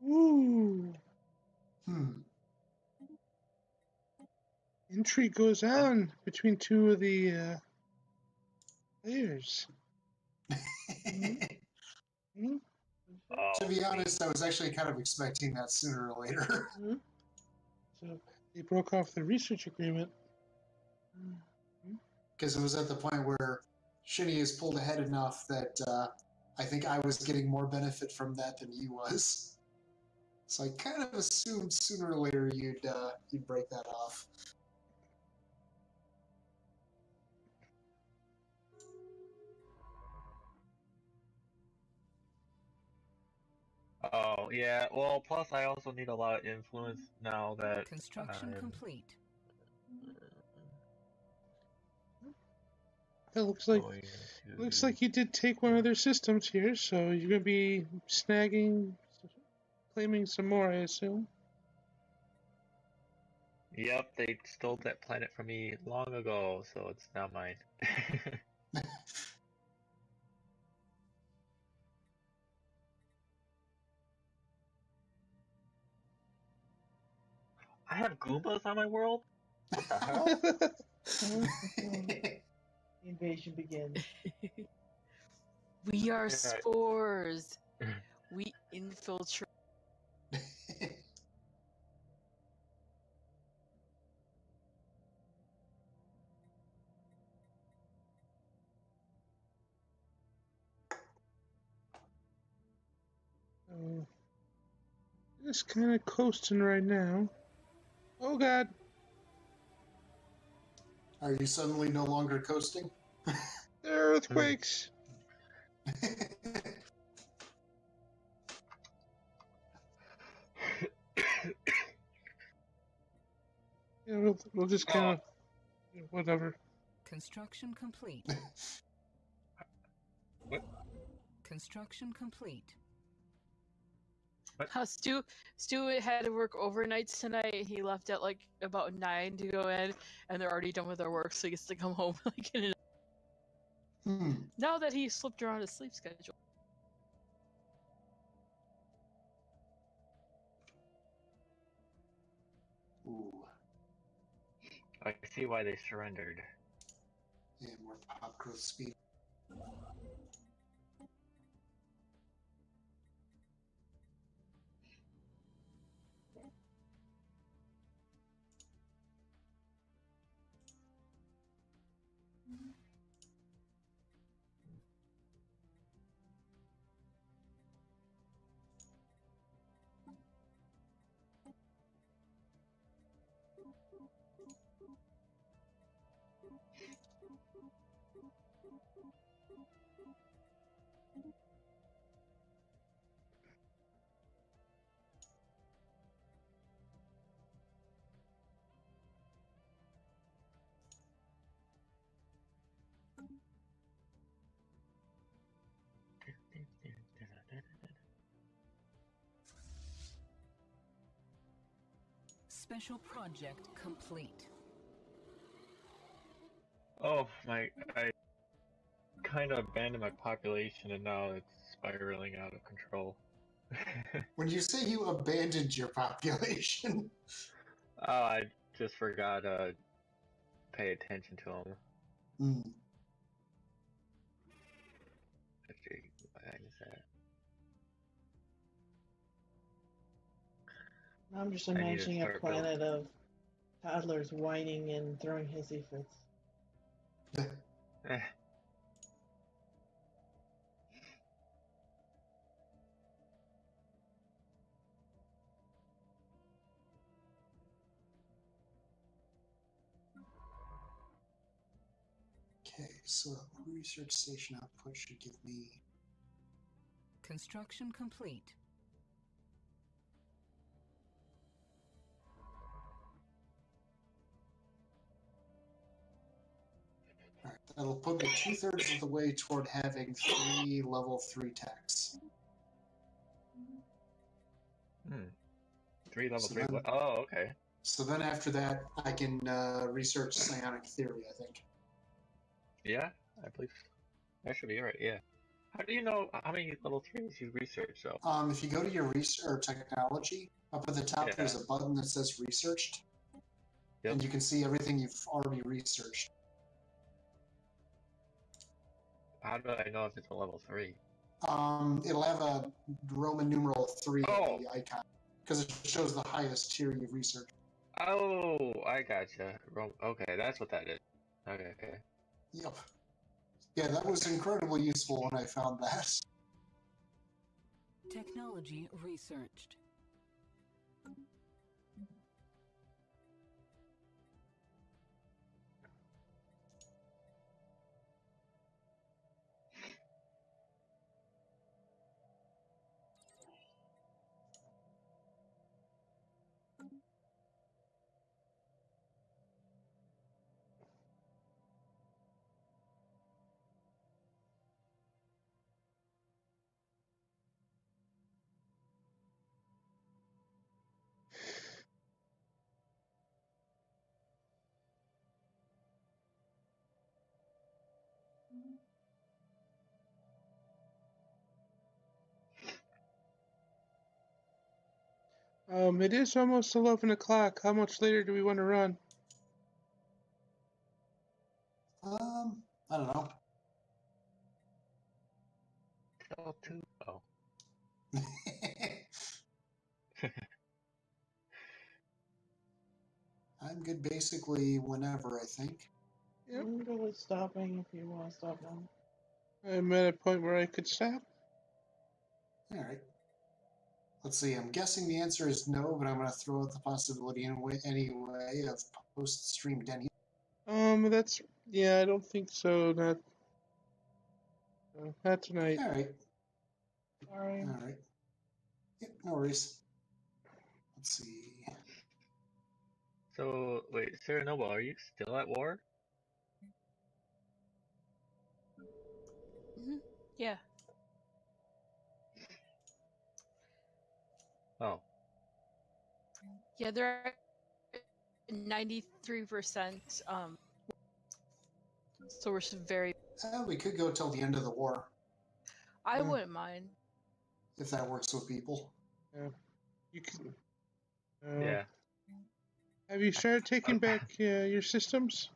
Ooh. Intrigue goes on between two of the players. Mm-hmm. Oh, To be honest, I was actually kind of expecting that sooner or later. So they broke off the research agreement. Because it was at the point where Shinny has pulled ahead enough that I think I was getting more benefit from that than he was. So I kind of assumed sooner or later you'd break that off. Oh, yeah. Well, plus I also need a lot of influence now that Construction complete. It looks like you did take one of their systems here, so you're gonna be claiming some more, I assume. Yep, they stole that planet from me long ago, so it's now mine. I have Goombas on my world? What the hell? The invasion begins. We are spores. We infiltrate. Just kind of coasting right now. Oh God! Are you suddenly no longer coasting? There are earthquakes. Yeah, we'll just kind of whatever. Construction complete. What? Construction complete. What? Stu had to work overnights tonight. He left at like about 9 to go in, and they're already done with their work, so he gets to come home like in now that he slipped around his sleep schedule. Ooh. I see why they surrendered. Yeah, more pop growth speed. Special project complete. Oh, I kind of abandoned my population and now it's spiraling out of control. When you say you abandoned your population... Oh, I just forgot to pay attention to them. Actually, why is that? I'm just I need to imagining a start planet of toddlers whining and throwing hissy fits. Eh. Okay, so research station output should give me. Construction complete. Alright, that'll put me 2/3 of the way toward having 3 level 3 techs. 3 level So 3. then- Oh, okay. So then after that, I can research psionic theory, I think. Yeah, I believe that should be right. Yeah. How do you know how many level 3s you research though? If you go to your research or technology, up at the top Yeah. there's a button that says researched. Yep. And you can see everything you've already researched. How do I know if it's a level 3? It'll have a Roman numeral 3 Oh. in the icon. Because it shows the highest tier you've researched. Oh, I gotcha. Okay, that's what that is. Okay, okay. Yep. Yeah, that was incredibly useful when I found that. Technology researched. It is almost 11 o'clock. How much later do we want to run? I don't know. Level 2. Oh. I'm good basically whenever, I think. Yep. I'm really stopping if you want to stop now. I'm at a point where I could stop. Alright. Let's see, I'm guessing the answer is no, but I'm going to throw out the possibility anyway of post-stream Denny. That's... Yeah, I don't think so. Not tonight. Alright. Sorry. Alright. Yep, no worries. Let's see. So, wait, Sarah Noble, are you still at war? Yeah. Oh. Yeah, they're at 93%. So we're very. We could go till the end of the war, I Yeah. wouldn't mind. if that works with people. You can... Yeah. Have you started taking back your systems?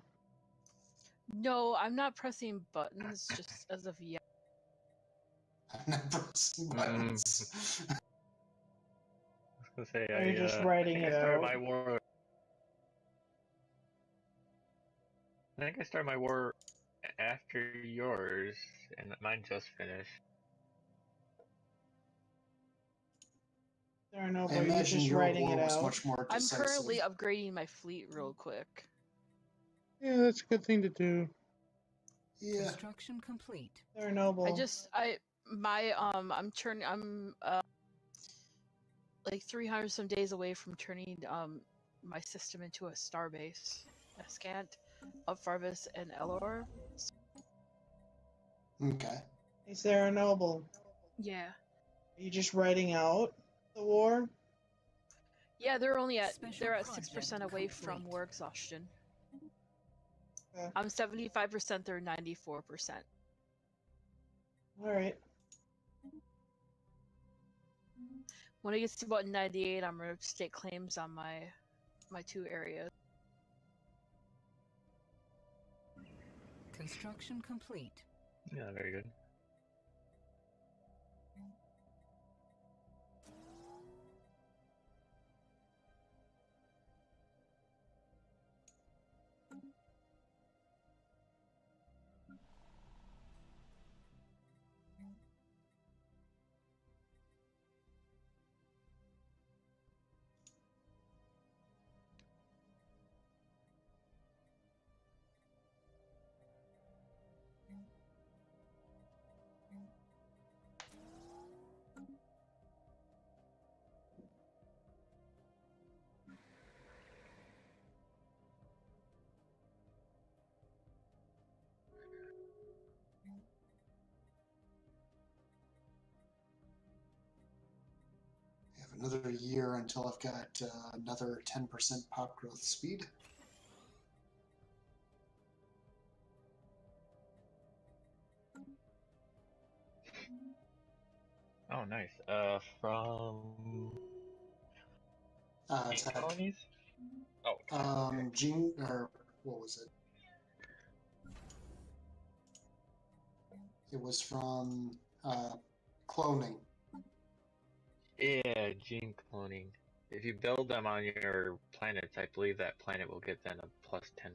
No, I'm not pressing buttons just as of yet. I'm not pressing buttons. I was gonna say, Or you're just I writing think it I started out. my war. I think I started my war after yours, and mine just finished. There are no, I but you're imagine just your writing war it was out. much more I'm decisive. currently upgrading my fleet real quick. Yeah, that's a good thing to do. Yeah. Construction complete. They're noble. I'm like 300 some days away from turning my system into a starbase. Escant, Upfarvis, and Elor. Okay. Is there a noble? Yeah. Are you just writing out the war? Yeah, they're only at Special they're at project 6% away from complete. war exhaustion. Okay. I'm 75%, they're 94%. Alright. When it gets to about 98, I'm gonna stake claims on my 2 areas. Construction complete. Yeah, very good. another year until I've got another 10% pop growth speed. Oh, nice. From Attack. colonies? Oh. Gene, or what was it? It was from cloning. Yeah, gene cloning. If you build them on your planets, I believe that planet will get then a plus 10%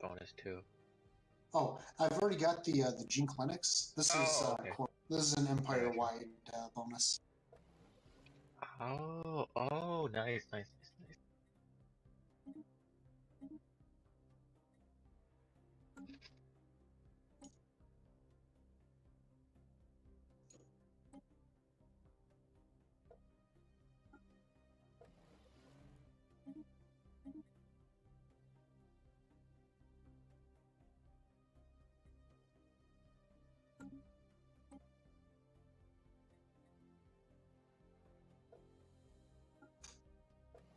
bonus too. Oh, I've already got the gene clinics. This is okay. this is an empire-wide bonus. Oh, nice, nice, nice, nice.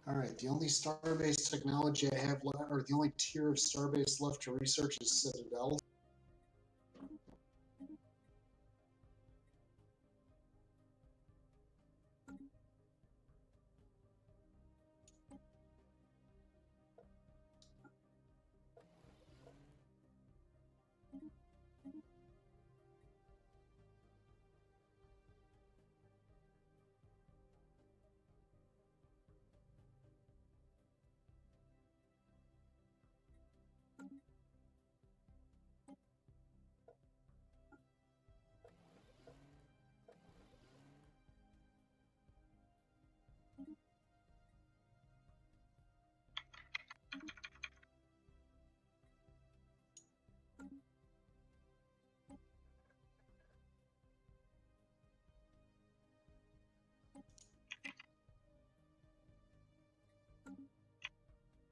All right, the only starbase technology I have left, or the only tier of starbase left to research is Citadel.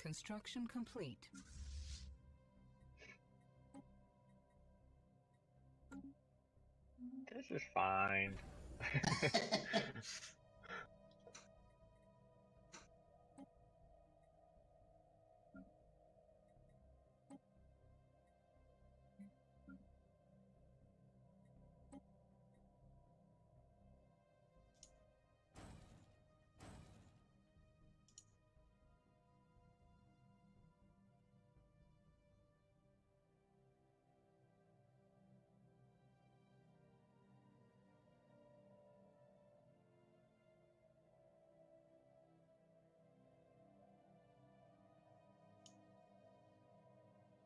Construction complete. This is fine.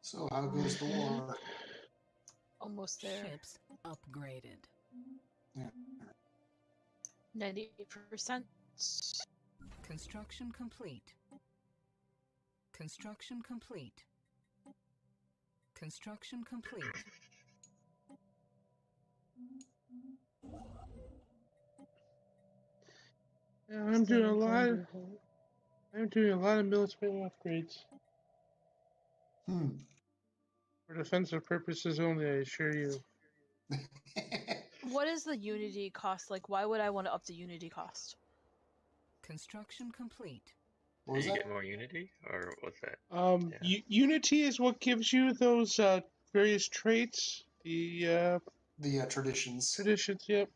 So how goes the war? Almost there. Ships upgraded. Yeah. 98%. Construction complete. Construction complete. Construction complete. Yeah, I'm doing a lot. I'm doing a lot of military upgrades for defensive purposes only. I assure you. What is the Unity cost? Like, why would I want to up the Unity cost? Construction complete. What Do was you that? get more Unity, or what's that? Yeah. Unity is what gives you those various traits. The Traditions. traditions. Yep.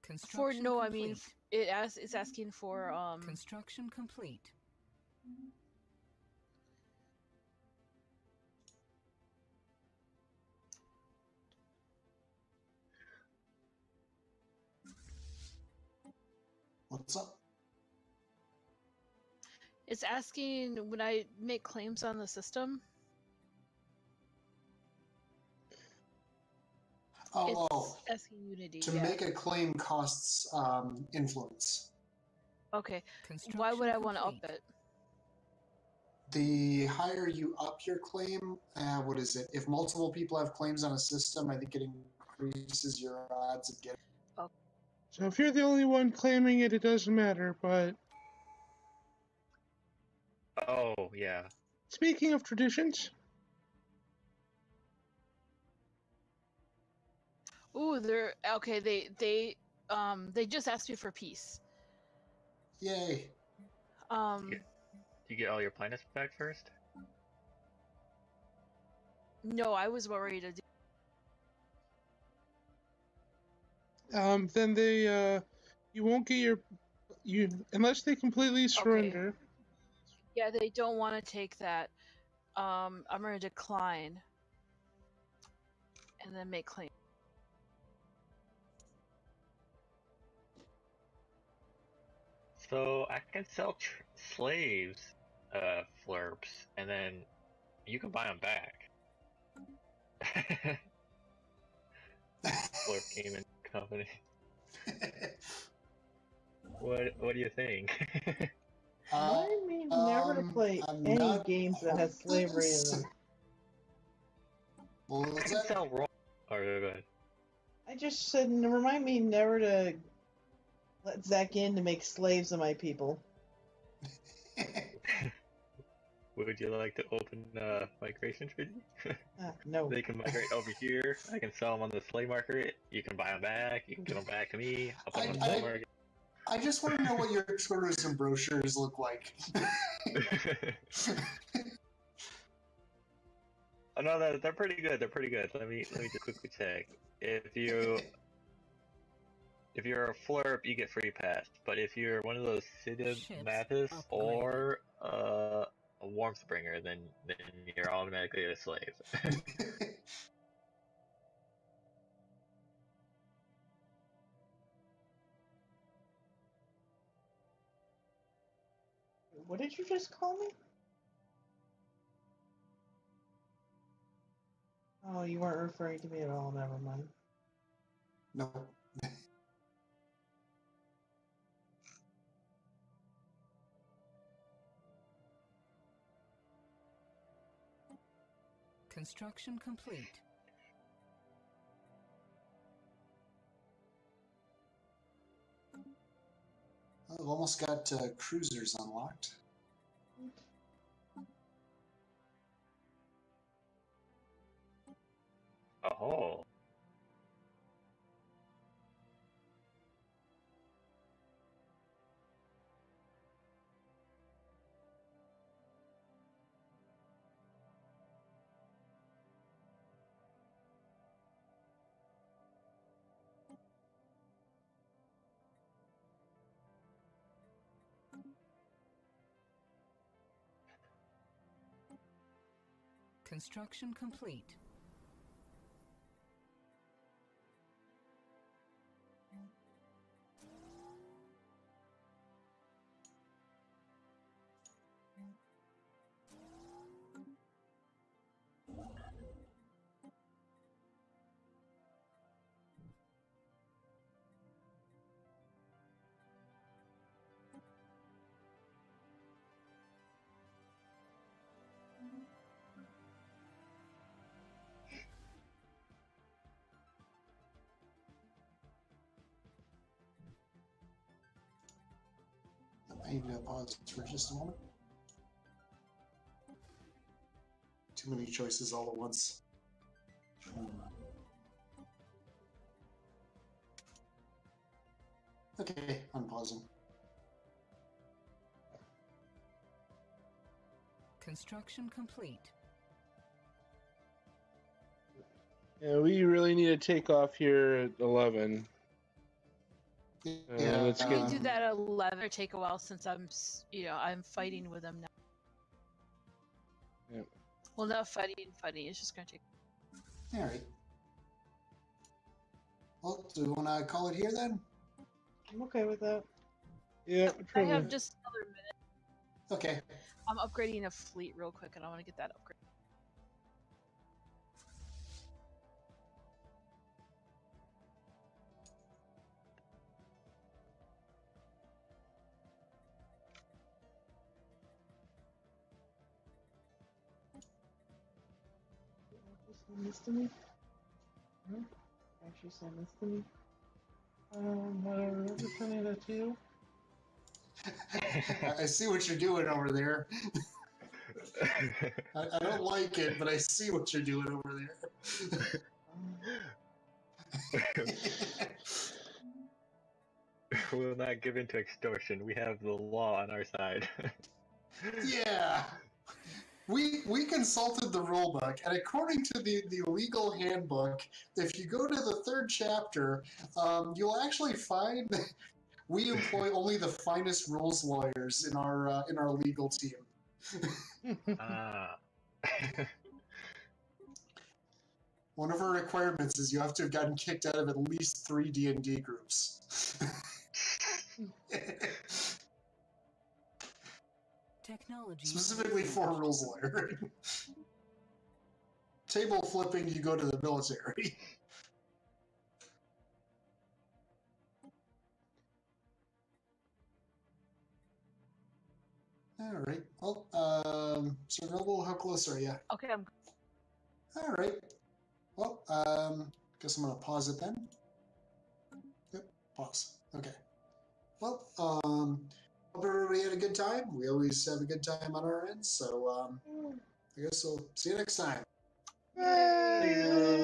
Construction I complete. mean, it's asking for Construction complete. What's up? It's asking when I make claims on the system. Oh, it's asking Unity. to make a claim costs influence. Okay. Why would I want to up it? The higher you up your claim, what is it? If multiple people have claims on a system, I think it increases your odds of getting. Oh. So if you're the only one claiming it, it doesn't matter. But Oh, yeah. speaking of traditions, Ooh, they're okay. They just asked me for peace. Yay! Do you get all your planets back first? No, I was worried to do. Then they, you won't get unless they completely surrender. Okay. Yeah, they don't want to take that. I'm gonna decline. And then make claim. So I can sell slaves, flurps, and then you can buy them back. Flurp Gaming Company. What do you think? Remind me never to play any games that has slavery in them. Well, I can sell raw. Oh, go ahead. I just said, remind me never to let Zach in to make slaves of my people. Would you like to open migration treaty? No. They can migrate over here. I can sell them on the slave market. You can buy them back. You can give them back to me. I'll put them on the slave market. I just want to know what your tourism brochures look like. Oh no, they're pretty good. They're pretty good. Let me just quickly check. If you're a flurp, you get free pass. But if you're one of those Citive Mathis or a warmth bringer, then you're automatically a slave. What did you just call me? Oh, you weren't referring to me at all. Never mind. No. Construction complete. I've almost got cruisers unlocked. Oh. Construction complete. I need to pause for just a moment. Too many choices all at once. Okay, I'm pausing. Construction complete. Yeah, we really need to take off here at 11. Yeah, let's We get. can do that at 11 or take a while since I'm fighting with them now. Yep. Well, not fighting. It's just gonna take. All right. Well, do we want to call it here then? I'm okay with that. Yeah, I have just another minute. Okay. I'm upgrading a fleet real quick, and I want to get that upgrade. Send this to me? No? Actually, send this to me. Whatever. Just sending that to you. I see what you're doing over there. I don't like it, but I see what you're doing over there. We will not give in to extortion. We have the law on our side. Yeah. We consulted the rulebook, and according to the legal handbook, if you go to the 3rd chapter, you'll actually find that we employ only the finest rules lawyers in our legal team. One of our requirements is you have to have gotten kicked out of at least 3 D&D groups. Technology. Specifically for rules lawyer. Table flipping, you go to the military. Alright. Well, Sir Noble, how close are you? Okay, I'm. Alright. Well, guess I'm gonna pause it then. Yep, pause. Okay. Well, hope everybody had a good time. We always have a good time on our end, so I guess we'll see you next time. Bye.